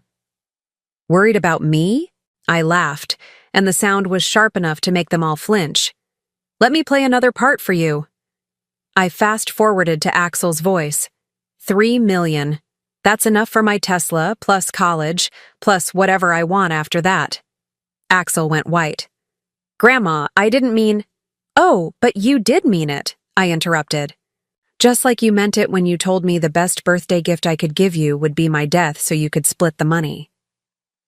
Worried about me? I laughed, and the sound was sharp enough to make them all flinch. Let me play another part for you. I fast-forwarded to Axel's voice. 3 million. That's enough for my Tesla, plus college, plus whatever I want after that. Axel went white. Grandma, I didn't mean— Oh, but you did mean it, I interrupted. Just like you meant it when you told me the best birthday gift I could give you would be my death so you could split the money.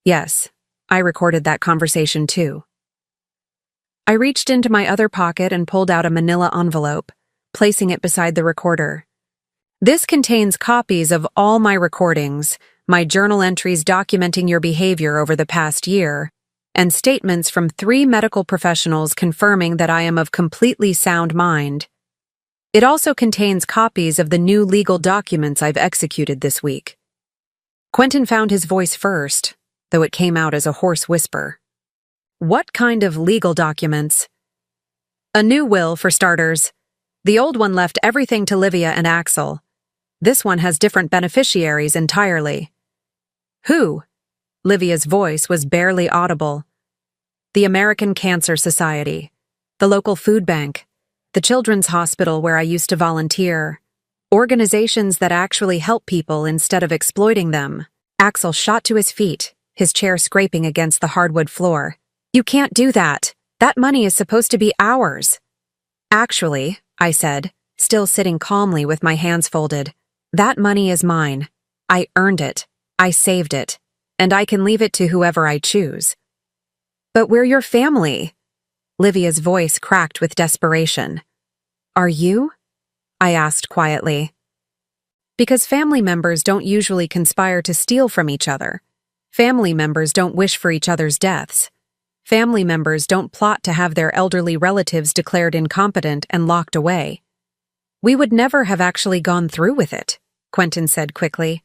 Yes, I recorded that conversation too. I reached into my other pocket and pulled out a manila envelope, placing it beside the recorder. This contains copies of all my recordings, my journal entries documenting your behavior over the past year, and statements from 3 medical professionals confirming that I am of completely sound mind. It also contains copies of the new legal documents I've executed this week. Quentin found his voice first, though it came out as a hoarse whisper. What kind of legal documents? A new will, for starters. The old one left everything to Livia and Axel. This one has different beneficiaries entirely. Who? Livia's voice was barely audible. The American Cancer Society, the local food bank, the children's hospital where I used to volunteer, organizations that actually help people instead of exploiting them. Axel shot to his feet, his chair scraping against the hardwood floor. You can't do that. That money is supposed to be ours. Actually, I said, still sitting calmly with my hands folded, that money is mine. I earned it. I saved it. And I can leave it to whoever I choose. But we're your family. Livia's voice cracked with desperation. Are you? I asked quietly. Because family members don't usually conspire to steal from each other. Family members don't wish for each other's deaths. Family members don't plot to have their elderly relatives declared incompetent and locked away. We would never have actually gone through with it, Quentin said quickly.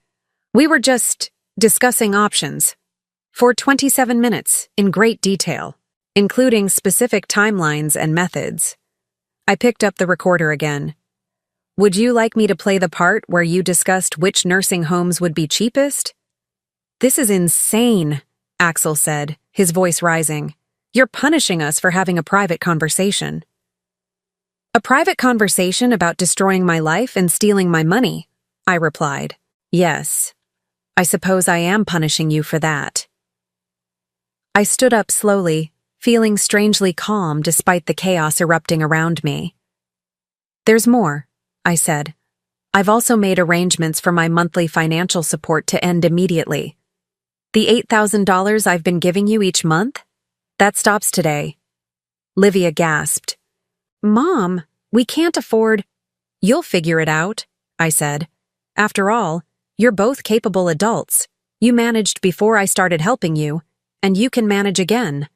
We were just discussing options. For 27 minutes, in great detail, including specific timelines and methods. I picked up the recorder again. Would you like me to play the part where you discussed which nursing homes would be cheapest? This is insane, Axel said, his voice rising. You're punishing us for having a private conversation. A private conversation about destroying my life and stealing my money, I replied. Yes. I suppose I am punishing you for that. I stood up slowly, feeling strangely calm despite the chaos erupting around me. There's more, I said. I've also made arrangements for my monthly financial support to end immediately. The $8,000 I've been giving you each month? That stops today. Livia gasped. Mom, we can't afford— You'll figure it out, I said. After all, you're both capable adults. You managed before I started helping you, and you can manage again.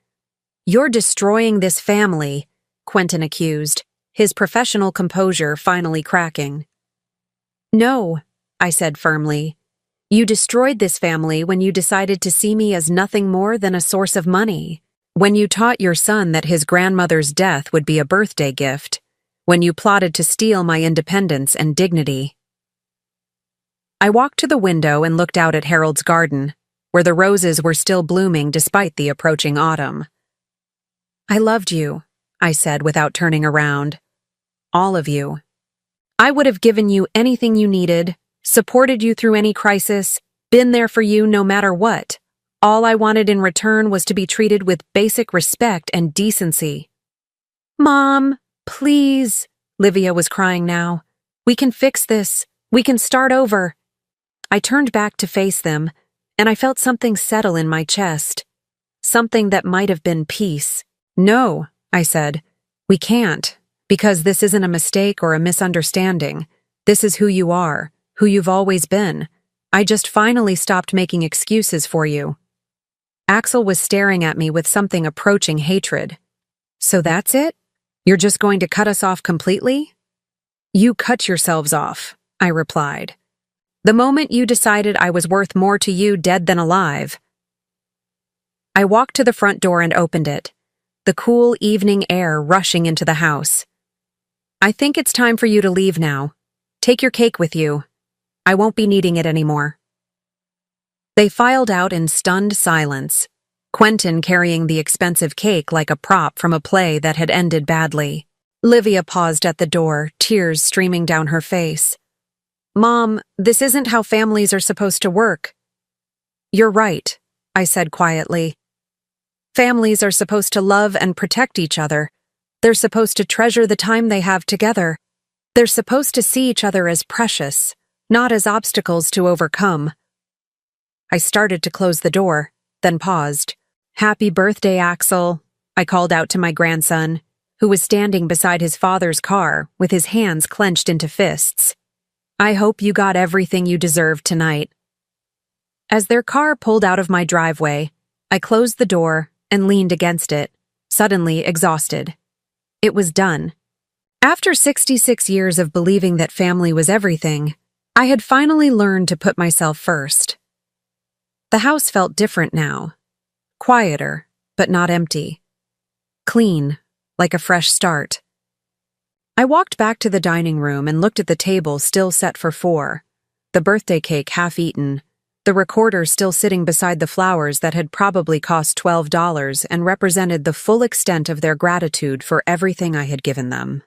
You're destroying this family, Quentin accused, his professional composure finally cracking. No, I said firmly. You destroyed this family when you decided to see me as nothing more than a source of money. When you taught your son that his grandmother's death would be a birthday gift. When you plotted to steal my independence and dignity. I walked to the window and looked out at Harold's garden, where the roses were still blooming despite the approaching autumn. I loved you, I said without turning around. All of you. I would have given you anything you needed, supported you through any crisis, been there for you no matter what. All I wanted in return was to be treated with basic respect and decency. Mom, please, Livia was crying now. We can fix this. We can start over. I turned back to face them, and I felt something settle in my chest. Something that might have been peace. No, I said. We can't, because this isn't a mistake or a misunderstanding. This is who you are, who you've always been. I just finally stopped making excuses for you. Axel was staring at me with something approaching hatred. So that's it? You're just going to cut us off completely? You cut yourselves off, I replied. The moment you decided I was worth more to you dead than alive. I walked to the front door and opened it, the cool evening air rushing into the house. I think it's time for you to leave now. Take your cake with you. I won't be needing it anymore. They filed out in stunned silence, Quentin carrying the expensive cake like a prop from a play that had ended badly. Livia paused at the door, tears streaming down her face. Mom, this isn't how families are supposed to work. You're right, I said quietly. Families are supposed to love and protect each other. They're supposed to treasure the time they have together. They're supposed to see each other as precious, not as obstacles to overcome. I started to close the door, then paused. Happy birthday, Axel, I called out to my grandson, who was standing beside his father's car with his hands clenched into fists. I hope you got everything you deserved tonight. As their car pulled out of my driveway, I closed the door and leaned against it, suddenly exhausted. It was done. After 66 years of believing that family was everything, I had finally learned to put myself first. The house felt different now. Quieter, but not empty. Clean, like a fresh start. I walked back to the dining room and looked at the table still set for 4, the birthday cake half eaten, the recorder still sitting beside the flowers that had probably cost $12 and represented the full extent of their gratitude for everything I had given them.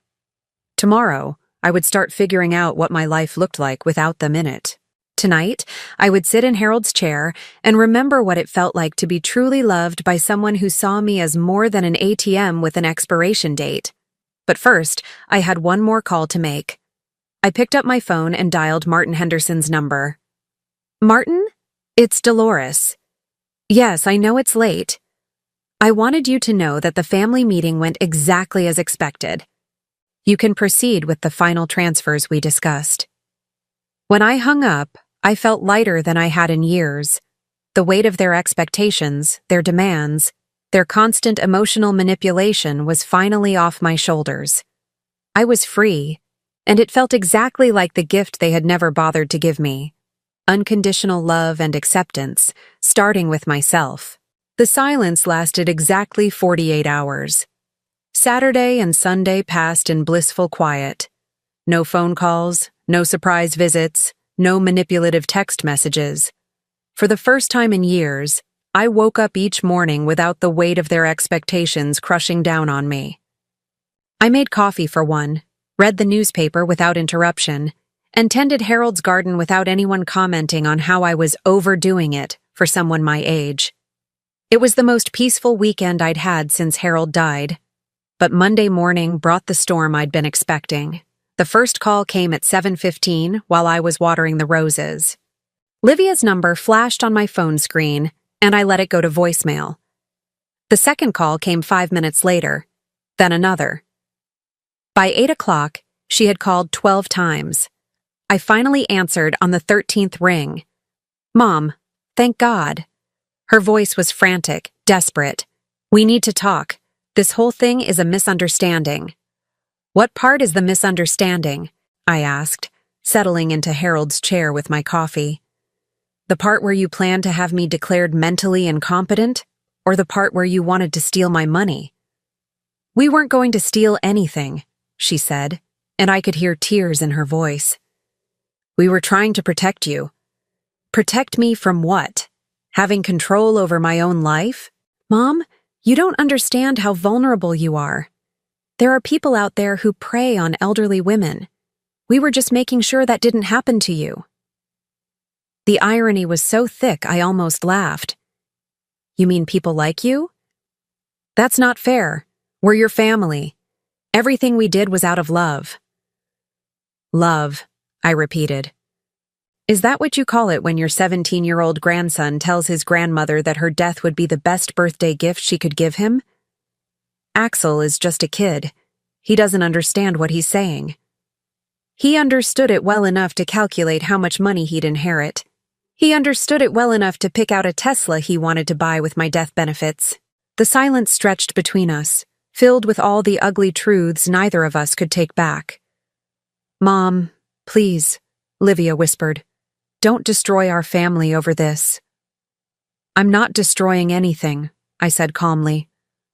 Tomorrow, I would start figuring out what my life looked like without them in it. Tonight, I would sit in Harold's chair and remember what it felt like to be truly loved by someone who saw me as more than an ATM with an expiration date. But first, I had one more call to make. I picked up my phone and dialed Martin Henderson's number. Martin? It's Dolores. Yes, I know it's late. I wanted you to know that the family meeting went exactly as expected. You can proceed with the final transfers we discussed. When I hung up, I felt lighter than I had in years. The weight of their expectations, their demands, their constant emotional manipulation was finally off my shoulders. I was free, and it felt exactly like the gift they had never bothered to give me. Unconditional love and acceptance, starting with myself. The silence lasted exactly 48 hours. Saturday and Sunday passed in blissful quiet. No phone calls, no surprise visits, no manipulative text messages. For the first time in years, I woke up each morning without the weight of their expectations crushing down on me. I made coffee for one, read the newspaper without interruption, and tended Harold's garden without anyone commenting on how I was overdoing it for someone my age. It was the most peaceful weekend I'd had since Harold died. But Monday morning brought the storm I'd been expecting. The first call came at 7:15 while I was watering the roses. Livia's number flashed on my phone screen, and I let it go to voicemail. The second call came 5 minutes later, then another. By 8 o'clock, she had called 12 times. I finally answered on the 13th ring. Mom, thank God. Her voice was frantic, desperate. We need to talk. This whole thing is a misunderstanding. What part is the misunderstanding? I asked, settling into Harold's chair with my coffee. The part where you planned to have me declared mentally incompetent, or the part where you wanted to steal my money? We weren't going to steal anything, she said, and I could hear tears in her voice. We were trying to protect you. Protect me from what? Having control over my own life? Mom, you don't understand how vulnerable you are. There are people out there who prey on elderly women. We were just making sure that didn't happen to you. The irony was so thick I almost laughed. You mean people like you? That's not fair. We're your family. Everything we did was out of love. Love, I repeated. Is that what you call it when your 17-year-old grandson tells his grandmother that her death would be the best birthday gift she could give him? Axel is just a kid. He doesn't understand what he's saying. He understood it well enough to calculate how much money he'd inherit. He understood it well enough to pick out a Tesla he wanted to buy with my death benefits. The silence stretched between us, filled with all the ugly truths neither of us could take back. Mom, please, Livia whispered. Don't destroy our family over this. I'm not destroying anything, I said calmly.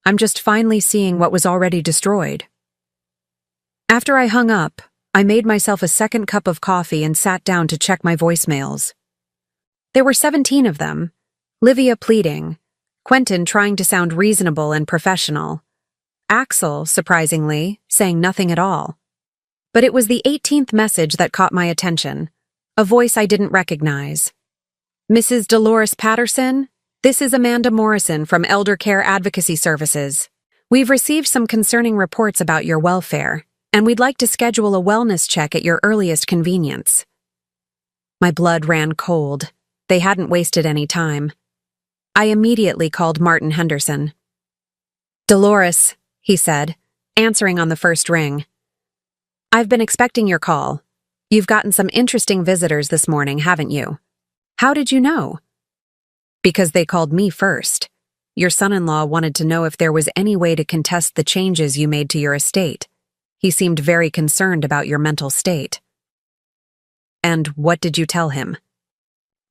I'm just finally seeing what was already destroyed. After I hung up, I made myself a second cup of coffee and sat down to check my voicemails. There were 17 of them, Livia pleading, Quentin trying to sound reasonable and professional, Axel, surprisingly, saying nothing at all. But it was the 18th message that caught my attention, a voice I didn't recognize. Mrs. Dolores Patterson, this is Amanda Morrison from Elder Care Advocacy Services. We've received some concerning reports about your welfare, and we'd like to schedule a wellness check at your earliest convenience. My blood ran cold. They hadn't wasted any time. I immediately called Martin Henderson. Dolores, he said, answering on the first ring. I've been expecting your call. You've gotten some interesting visitors this morning, haven't you? How did you know? Because they called me first. Your son-in-law wanted to know if there was any way to contest the changes you made to your estate. He seemed very concerned about your mental state. And what did you tell him?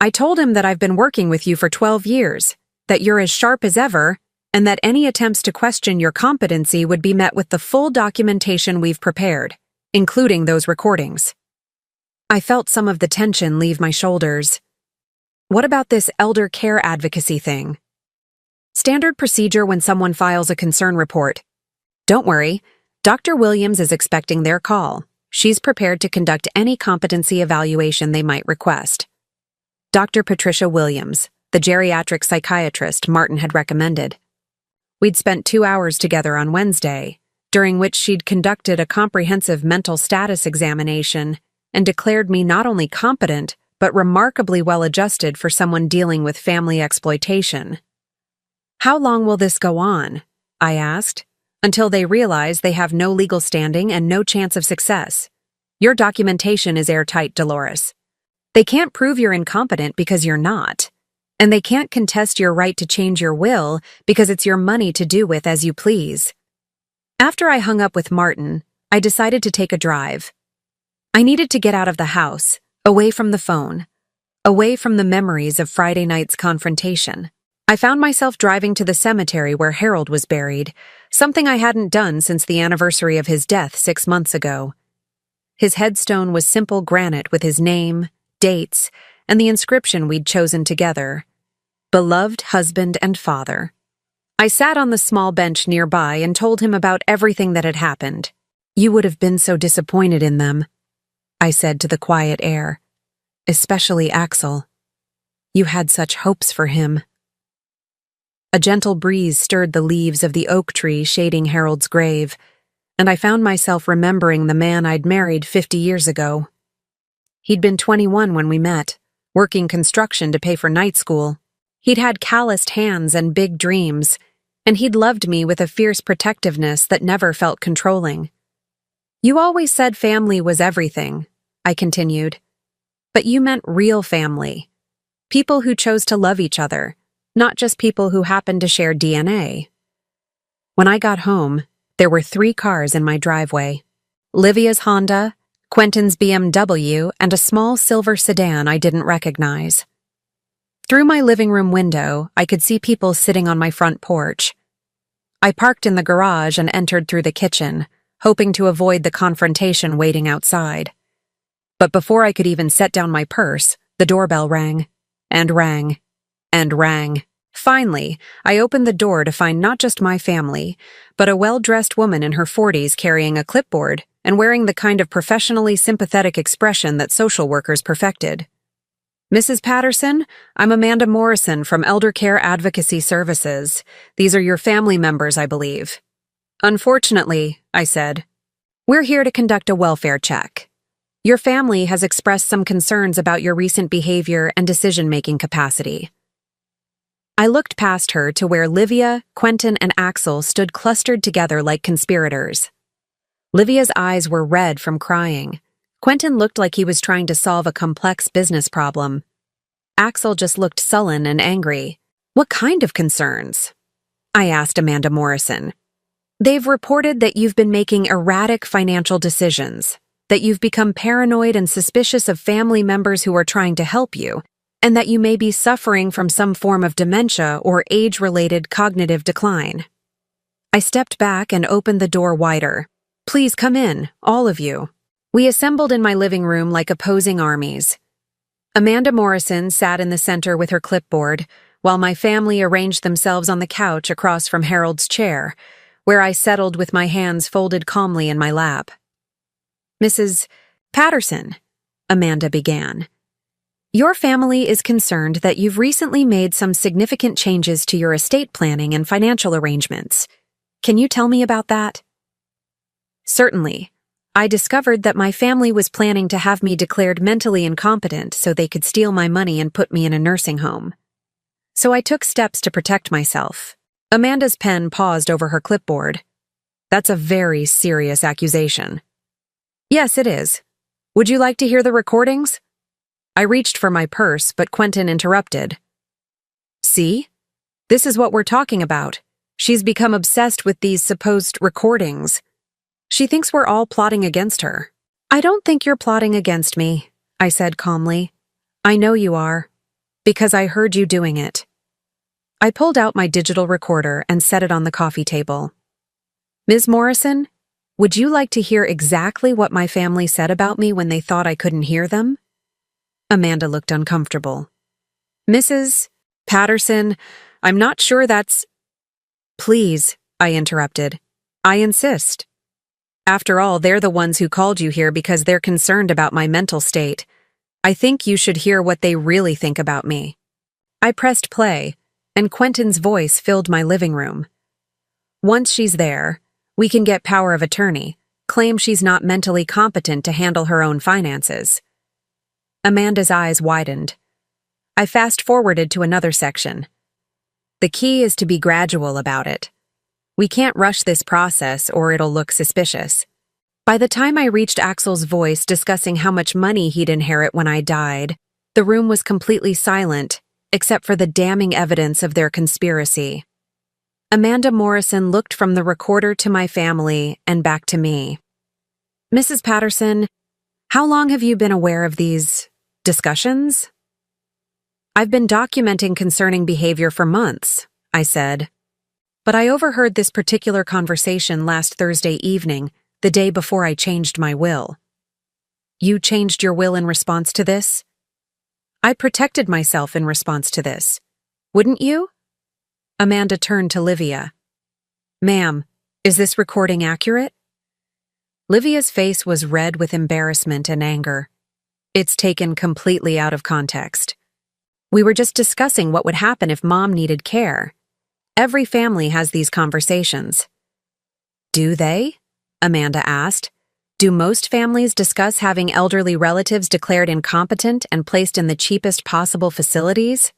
I told him that I've been working with you for 12 years, that you're as sharp as ever, and that any attempts to question your competency would be met with the full documentation we've prepared, including those recordings. I felt some of the tension leave my shoulders. What about this elder care advocacy thing? Standard procedure when someone files a concern report. Don't worry, Dr. Williams is expecting their call. She's prepared to conduct any competency evaluation they might request. Dr. Patricia Williams, the geriatric psychiatrist Martin had recommended. We'd spent 2 hours together on Wednesday, during which she'd conducted a comprehensive mental status examination and declared me not only competent, but remarkably well-adjusted for someone dealing with family exploitation. How long will this go on? I asked. Until they realize they have no legal standing and no chance of success. Your documentation is airtight, Dolores. They can't prove you're incompetent because you're not. And they can't contest your right to change your will because it's your money to do with as you please. After I hung up with Martin, I decided to take a drive. I needed to get out of the house, away from the phone, away from the memories of Friday night's confrontation. I found myself driving to the cemetery where Harold was buried, something I hadn't done since the anniversary of his death 6 months ago. His headstone was simple granite with his name, dates, and the inscription we'd chosen together. Beloved husband and father. I sat on the small bench nearby and told him about everything that had happened. You would have been so disappointed in them, I said to the quiet air. Especially Axel. You had such hopes for him. A gentle breeze stirred the leaves of the oak tree shading Harold's grave, and I found myself remembering the man I'd married 50 years ago. He'd been 21 when we met, working construction to pay for night school. He'd had calloused hands and big dreams, and he'd loved me with a fierce protectiveness that never felt controlling. You always said family was everything, I continued. But you meant real family. People who chose to love each other, not just people who happened to share DNA. When I got home, there were 3 cars in my driveway. Livia's Honda, Quentin's BMW, and a small silver sedan I didn't recognize. Through my living room window, I could see people sitting on my front porch. I parked in the garage and entered through the kitchen, hoping to avoid the confrontation waiting outside. But before I could even set down my purse, the doorbell rang, and rang, and rang. Finally, I opened the door to find not just my family, but a well-dressed woman in her 40s carrying a clipboard and wearing the kind of professionally sympathetic expression that social workers perfected. "Mrs. Patterson, I'm Amanda Morrison from Elder Care Advocacy Services. These are your family members, I believe." "Unfortunately," I said, "we're here to conduct a welfare check. Your family has expressed some concerns about your recent behavior and decision-making capacity." I looked past her to where Livia, Quentin, and Axel stood clustered together like conspirators. Livia's eyes were red from crying. Quentin looked like he was trying to solve a complex business problem. Axel just looked sullen and angry. "What kind of concerns?" I asked Amanda Morrison. "They've reported that you've been making erratic financial decisions, that you've become paranoid and suspicious of family members who are trying to help you, and that you may be suffering from some form of dementia or age-related cognitive decline." I stepped back and opened the door wider. "Please come in, all of you." We assembled in my living room like opposing armies. Amanda Morrison sat in the center with her clipboard, while my family arranged themselves on the couch across from Harold's chair, where I settled with my hands folded calmly in my lap. "Mrs. Patterson," Amanda began, "your family is concerned that you've recently made some significant changes to your estate planning and financial arrangements. Can you tell me about that?" "Certainly. I discovered that my family was planning to have me declared mentally incompetent so they could steal my money and put me in a nursing home. So I took steps to protect myself." Amanda's pen paused over her clipboard. "That's a very serious accusation." "Yes, it is. Would you like to hear the recordings?" I reached for my purse, but Quentin interrupted. "See? This is what we're talking about. She's become obsessed with these supposed recordings. She thinks we're all plotting against her." "I don't think you're plotting against me," I said calmly. "I know you are, because I heard you doing it." I pulled out my digital recorder and set it on the coffee table. "Ms. Morrison, would you like to hear exactly what my family said about me when they thought I couldn't hear them?" Amanda looked uncomfortable. "Mrs. Patterson, I'm not sure that's—" "Please," I interrupted. "I insist. After all, they're the ones who called you here because they're concerned about my mental state. I think you should hear what they really think about me." I pressed play, and Quentin's voice filled my living room. "Once she's there, we can get power of attorney, claim she's not mentally competent to handle her own finances." Amanda's eyes widened. I fast-forwarded to another section. "The key is to be gradual about it. We can't rush this process or it'll look suspicious." By the time I reached Axel's voice discussing how much money he'd inherit when I died, the room was completely silent, except for the damning evidence of their conspiracy. Amanda Morrison looked from the recorder to my family and back to me. "Mrs. Patterson, how long have you been aware of these discussions?" "I've been documenting concerning behavior for months," I said. "But I overheard this particular conversation last Thursday evening, the day before I changed my will." "You changed your will in response to this?" "I protected myself in response to this. Wouldn't you?" Amanda turned to Livia. "Ma'am, is this recording accurate?" Livia's face was red with embarrassment and anger. "It's taken completely out of context. We were just discussing what would happen if Mom needed care. Every family has these conversations." "Do they?" Amanda asked. "Do most families discuss having elderly relatives declared incompetent and placed in the cheapest possible facilities?"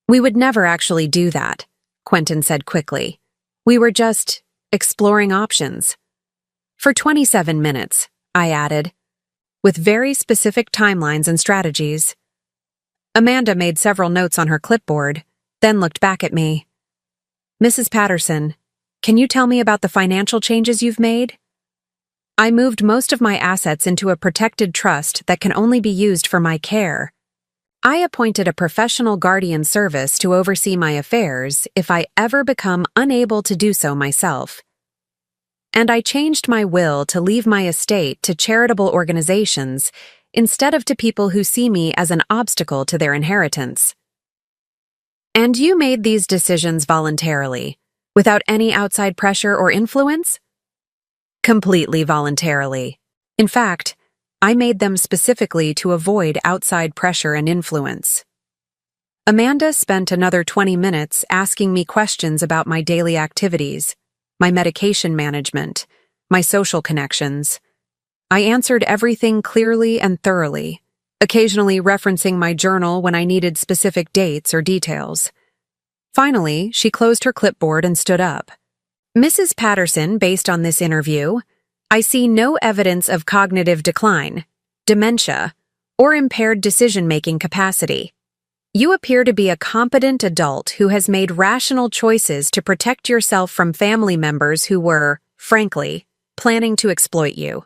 "We would never actually do that," Quentin said quickly. "We were just exploring options." "For 27 minutes, I added, "with very specific timelines and strategies." Amanda made several notes on her clipboard, then looked back at me. "Mrs. Patterson, can you tell me about the financial changes you've made?" "I moved most of my assets into a protected trust that can only be used for my care." I appointed a professional guardian service to oversee my affairs if I ever become unable to do so myself. And I changed my will to leave my estate to charitable organizations instead of to people who see me as an obstacle to their inheritance. And you made these decisions voluntarily, without any outside pressure or influence? Completely voluntarily. In fact, I made them specifically to avoid outside pressure and influence. Amanda spent another 20 minutes asking me questions about my daily activities, my medication management, my social connections. I answered everything clearly and thoroughly, occasionally referencing my journal when I needed specific dates or details. Finally, she closed her clipboard and stood up. Mrs. Patterson, based on this interview, I see no evidence of cognitive decline, dementia, or impaired decision-making capacity. You appear to be a competent adult who has made rational choices to protect yourself from family members who were, frankly, planning to exploit you.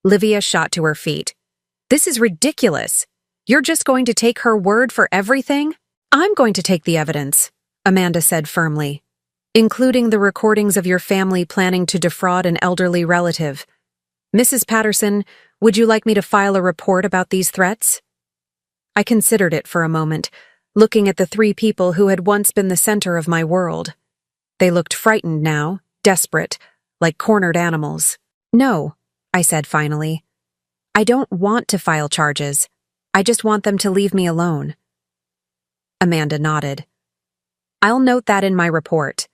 Livia shot to her feet. This is ridiculous. You're just going to take her word for everything? I'm going to take the evidence, Amanda said firmly, including the recordings of your family planning to defraud an elderly relative. Mrs. Patterson, would you like me to file a report about these threats? I considered it for a moment, looking at the three people who had once been the center of my world. They looked frightened now, desperate, like cornered animals. No, I said finally. I don't want to file charges. I just want them to leave me alone. Amanda nodded. I'll note that in my report.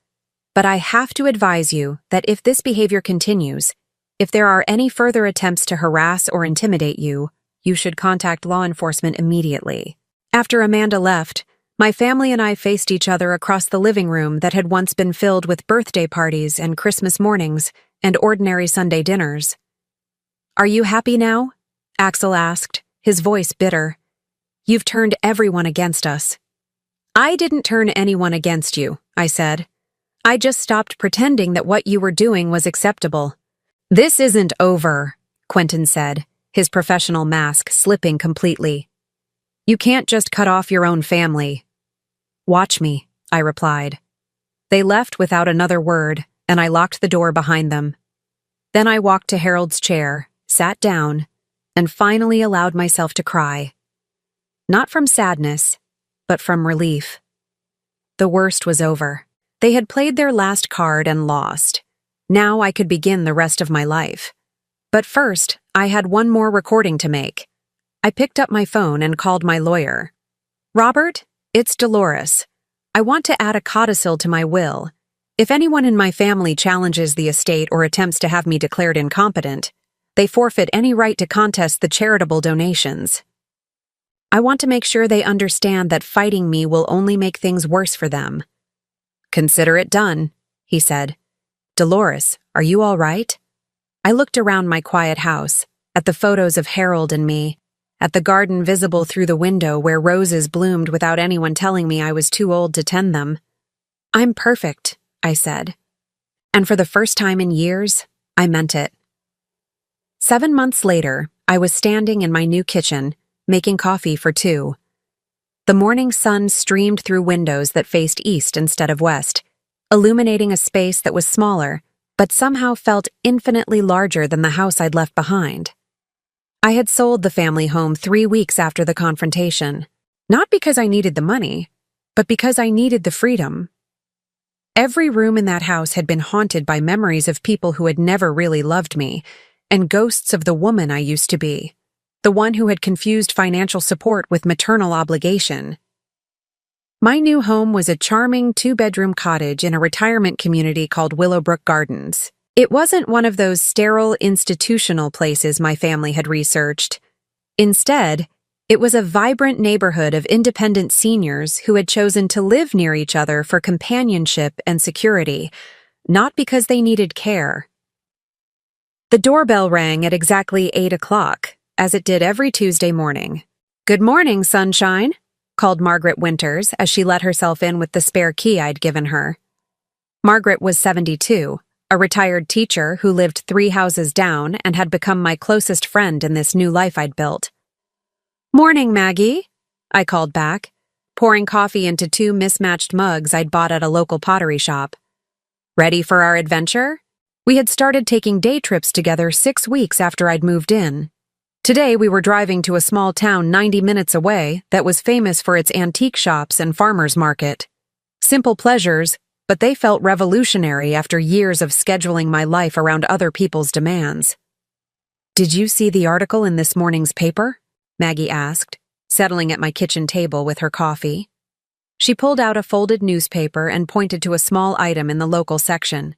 But I have to advise you that if this behavior continues, if there are any further attempts to harass or intimidate you, you should contact law enforcement immediately. After Amanda left, my family and I faced each other across the living room that had once been filled with birthday parties and Christmas mornings and ordinary Sunday dinners. Are you happy now? Axel asked, his voice bitter. You've turned everyone against us. I didn't turn anyone against you, I said. I just stopped pretending that what you were doing was acceptable. This isn't over, Quentin said, his professional mask slipping completely. You can't just cut off your own family. Watch me, I replied. They left without another word, and I locked the door behind them. Then I walked to Harold's chair, sat down, and finally allowed myself to cry. Not from sadness, but from relief. The worst was over. They had played their last card and lost. Now I could begin the rest of my life. But first, I had one more recording to make. I picked up my phone and called my lawyer. Robert, it's Dolores. I want to add a codicil to my will. If anyone in my family challenges the estate or attempts to have me declared incompetent, they forfeit any right to contest the charitable donations. I want to make sure they understand that fighting me will only make things worse for them. Consider it done, he said. Dolores, are you all right? I looked around my quiet house, at the photos of Harold and me, at the garden visible through the window where roses bloomed without anyone telling me I was too old to tend them. I'm perfect, I said. And for the first time in years, I meant it. 7 months later, I was standing in my new kitchen, making coffee for two. The morning sun streamed through windows that faced east instead of west, illuminating a space that was smaller, but somehow felt infinitely larger than the house I'd left behind. I had sold the family home 3 weeks after the confrontation, not because I needed the money, but because I needed the freedom. Every room in that house had been haunted by memories of people who had never really loved me, and ghosts of the woman I used to be, the one who had confused financial support with maternal obligation. My new home was a charming 2-bedroom cottage in a retirement community called Willowbrook Gardens. It wasn't one of those sterile institutional places my family had researched. Instead, it was a vibrant neighborhood of independent seniors who had chosen to live near each other for companionship and security, not because they needed care. The doorbell rang at exactly 8 o'clock, as it did every Tuesday morning. "Good morning, sunshine," called Margaret Winters as she let herself in with the spare key I'd given her. Margaret was 72, a retired teacher who lived 3 houses down and had become my closest friend in this new life I'd built. "Morning, Maggie," I called back, pouring coffee into two mismatched mugs I'd bought at a local pottery shop. Ready for our adventure? We had started taking day trips together 6 weeks after I'd moved in. Today we were driving to a small town 90 minutes away that was famous for its antique shops and farmers market. Simple pleasures, but they felt revolutionary after years of scheduling my life around other people's demands. "Did you see the article in this morning's paper?" Maggie asked, settling at my kitchen table with her coffee. She pulled out a folded newspaper and pointed to a small item in the local section.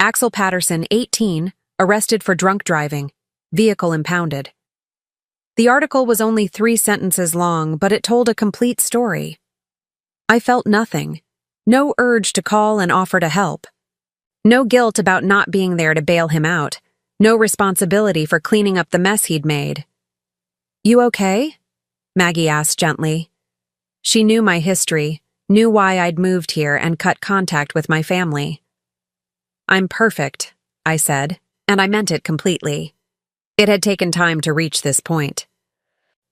"Axel Patterson, 18, arrested for drunk driving. Vehicle impounded." The article was only 3 sentences long, but it told a complete story. I felt nothing. No urge to call and offer to help. No guilt about not being there to bail him out. No responsibility for cleaning up the mess he'd made. "You okay?" Maggie asked gently. She knew my history, knew why I'd moved here and cut contact with my family. "I'm perfect," I said, and I meant it completely. It had taken time to reach this point.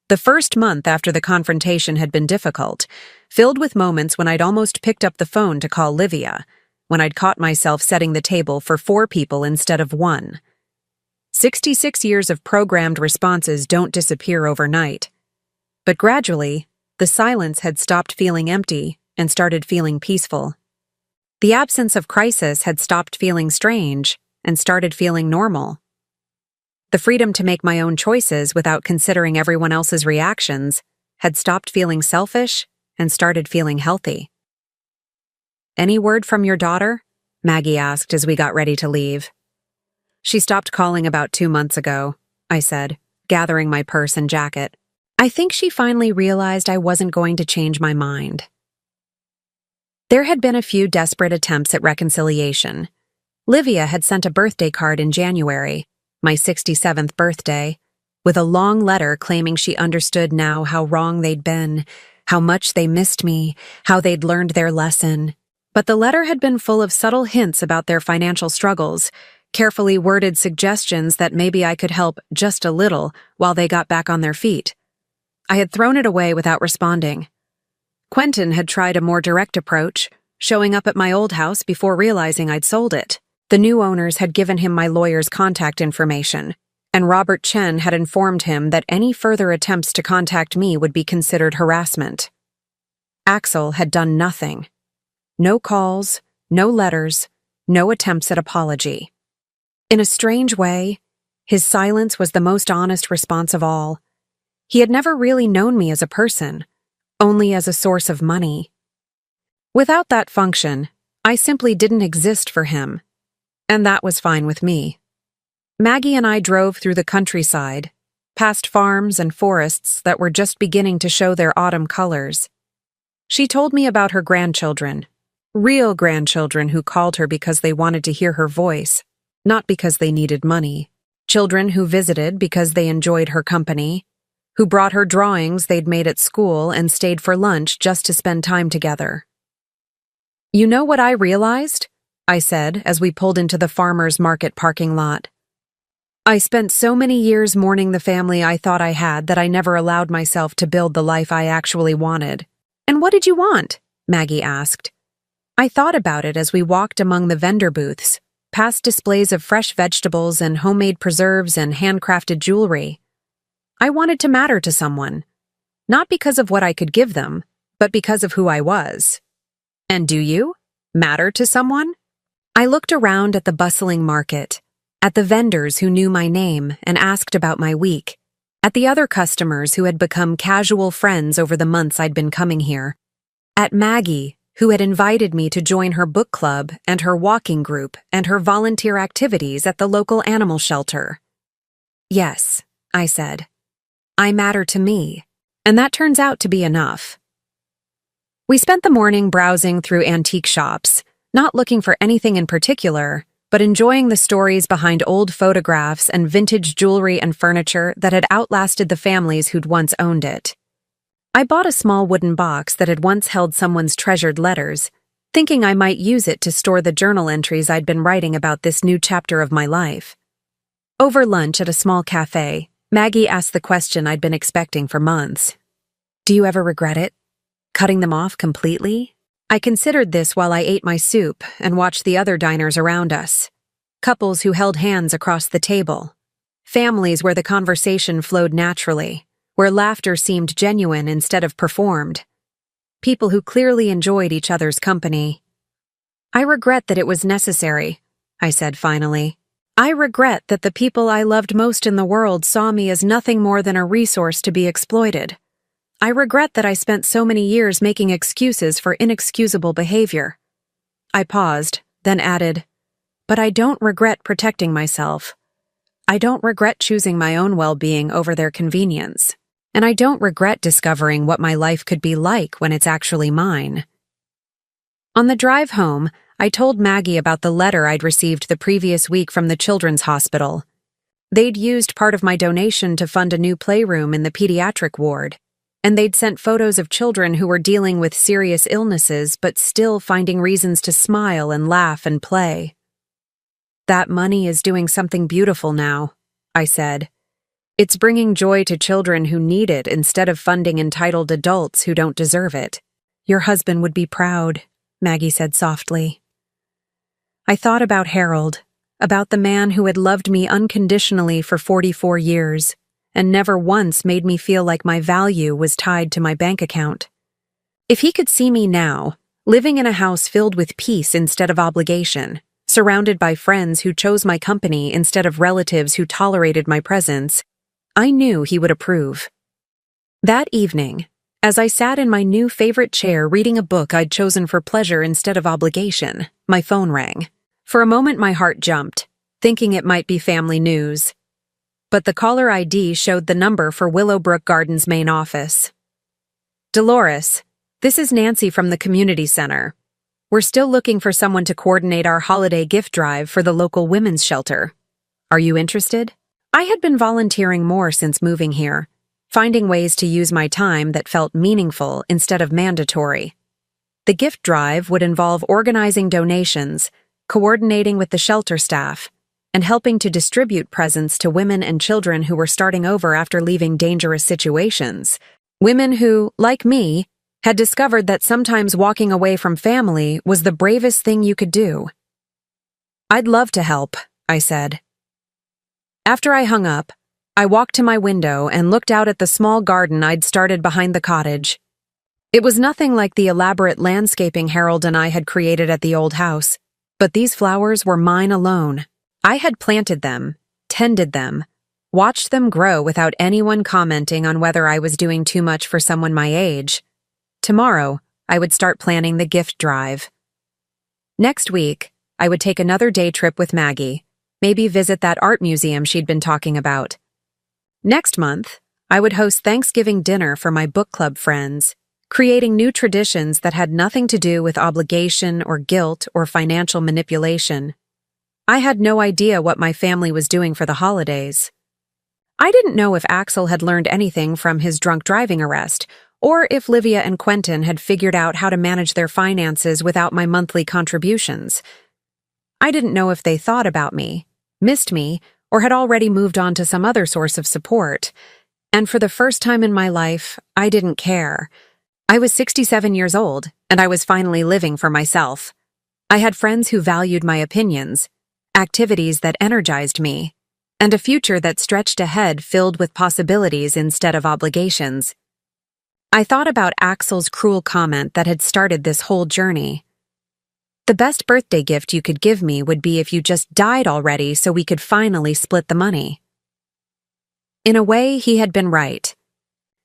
The first month after the confrontation had been difficult, filled with moments when I'd almost picked up the phone to call Livia, when I'd caught myself setting the table for 4 people instead of 1. 66 years of programmed responses don't disappear overnight. But gradually, the silence had stopped feeling empty and started feeling peaceful. The absence of crisis had stopped feeling strange and started feeling normal. The freedom to make my own choices without considering everyone else's reactions had stopped feeling selfish and started feeling healthy. "Any word from your daughter?" Maggie asked as we got ready to leave. "She stopped calling about 2 months ago," I said, gathering my purse and jacket. "I think she finally realized I wasn't going to change my mind." There had been a few desperate attempts at reconciliation. Livia had sent a birthday card in January, my 67th birthday, with a long letter claiming she understood now how wrong they'd been, how much they missed me, how they'd learned their lesson. But the letter had been full of subtle hints about their financial struggles, carefully worded suggestions that maybe I could help just a little while they got back on their feet. I had thrown it away without responding. Quentin had tried a more direct approach, showing up at my old house before realizing I'd sold it. The new owners had given him my lawyer's contact information, and Robert Chen had informed him that any further attempts to contact me would be considered harassment. Axel had done nothing. No calls, no letters, no attempts at apology. In a strange way, his silence was the most honest response of all. He had never really known me as a person, only as a source of money. Without that function, I simply didn't exist for him. And that was fine with me. Maggie and I drove through the countryside, past farms and forests that were just beginning to show their autumn colors. She told me about her grandchildren, real grandchildren who called her because they wanted to hear her voice, not because they needed money. Children who visited because they enjoyed her company, who brought her drawings they'd made at school and stayed for lunch just to spend time together. "You know what I realized?" I said as we pulled into the farmer's market parking lot. "I spent so many years mourning the family I thought I had that I never allowed myself to build the life I actually wanted." "And what did you want?" Maggie asked. I thought about it as we walked among the vendor booths, past displays of fresh vegetables and homemade preserves and handcrafted jewelry. I wanted to matter to someone, not because of what I could give them, but because of who I was. And do you matter to someone? I looked around at the bustling market, at the vendors who knew my name and asked about my week, at the other customers who had become casual friends over the months I'd been coming here, at Maggie, who had invited me to join her book club and her walking group and her volunteer activities at the local animal shelter. "Yes," I said, "I matter to me, and that turns out to be enough." We spent the morning browsing through antique shops, not looking for anything in particular, but enjoying the stories behind old photographs and vintage jewelry and furniture that had outlasted the families who'd once owned it. I bought a small wooden box that had once held someone's treasured letters, thinking I might use it to store the journal entries I'd been writing about this new chapter of my life. Over lunch at a small cafe, Maggie asked the question I'd been expecting for months. Do you ever regret it? Cutting them off completely? I considered this while I ate my soup and watched the other diners around us. Couples who held hands across the table. Families where the conversation flowed naturally, where laughter seemed genuine instead of performed. People who clearly enjoyed each other's company. I regret that it was necessary, I said finally. I regret that the people I loved most in the world saw me as nothing more than a resource to be exploited. I regret that I spent so many years making excuses for inexcusable behavior. I paused, then added, but I don't regret protecting myself. I don't regret choosing my own well-being over their convenience. And I don't regret discovering what my life could be like when it's actually mine. On the drive home, I told Maggie about the letter I'd received the previous week from the children's hospital. They'd used part of my donation to fund a new playroom in the pediatric ward, and they'd sent photos of children who were dealing with serious illnesses but still finding reasons to smile and laugh and play. That money is doing something beautiful now, I said. It's bringing joy to children who need it instead of funding entitled adults who don't deserve it. Your husband would be proud, Maggie said softly. I thought about Harold, about the man who had loved me unconditionally for 44 years, and never once made me feel like my value was tied to my bank account. If he could see me now, living in a house filled with peace instead of obligation, surrounded by friends who chose my company instead of relatives who tolerated my presence, I knew he would approve. That evening, as I sat in my new favorite chair reading a book I'd chosen for pleasure instead of obligation, my phone rang. For a moment my heart jumped, thinking it might be family news. But the caller ID showed the number for Willowbrook Gardens' main office. Dolores, this is Nancy from the community center. We're still looking for someone to coordinate our holiday gift drive for the local women's shelter. Are you interested? I had been volunteering more since moving here, finding ways to use my time that felt meaningful instead of mandatory. The gift drive would involve organizing donations, coordinating with the shelter staff, and helping to distribute presents to women and children who were starting over after leaving dangerous situations. Women who, like me, had discovered that sometimes walking away from family was the bravest thing you could do. I'd love to help, I said. After I hung up, I walked to my window and looked out at the small garden I'd started behind the cottage. It was nothing like the elaborate landscaping Harold and I had created at the old house, but these flowers were mine alone. I had planted them, tended them, watched them grow without anyone commenting on whether I was doing too much for someone my age. Tomorrow, I would start planning the gift drive. Next week, I would take another day trip with Maggie, maybe visit that art museum she'd been talking about. Next month, I would host Thanksgiving dinner for my book club friends, creating new traditions that had nothing to do with obligation or guilt or financial manipulation. I had no idea what my family was doing for the holidays. I didn't know if Axel had learned anything from his drunk driving arrest, or if Livia and Quentin had figured out how to manage their finances without my monthly contributions. I didn't know if they thought about me, missed me, or had already moved on to some other source of support. And for the first time in my life, I didn't care. I was 67 years old, and I was finally living for myself. I had friends who valued my opinions, activities that energized me, and a future that stretched ahead filled with possibilities instead of obligations. I thought about Axel's cruel comment that had started this whole journey. The best birthday gift you could give me would be if you just died already so we could finally split the money. In a way, he had been right.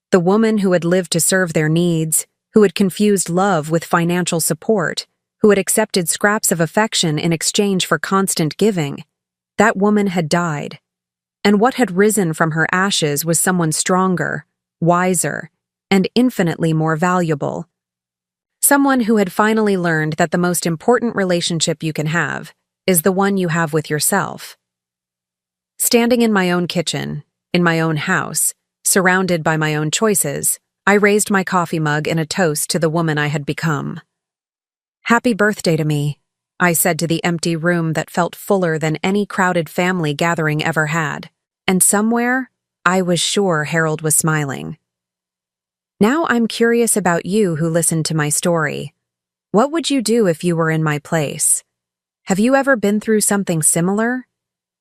The woman who had lived to serve their needs, who had confused love with financial support, who had accepted scraps of affection in exchange for constant giving, that woman had died. And what had risen from her ashes was someone stronger, wiser, and infinitely more valuable. Someone who had finally learned that the most important relationship you can have is the one you have with yourself. Standing in my own kitchen, in my own house, surrounded by my own choices, I raised my coffee mug in a toast to the woman I had become. "Happy birthday to me," I said to the empty room that felt fuller than any crowded family gathering ever had, and somewhere, I was sure Harold was smiling. Now I'm curious about you who listened to my story. What would you do if you were in my place? Have you ever been through something similar?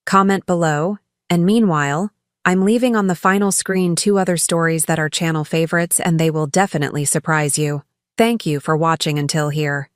Comment below, and meanwhile, I'm leaving on the final screen 2 other stories that are channel favorites and they will definitely surprise you. Thank you for watching until here.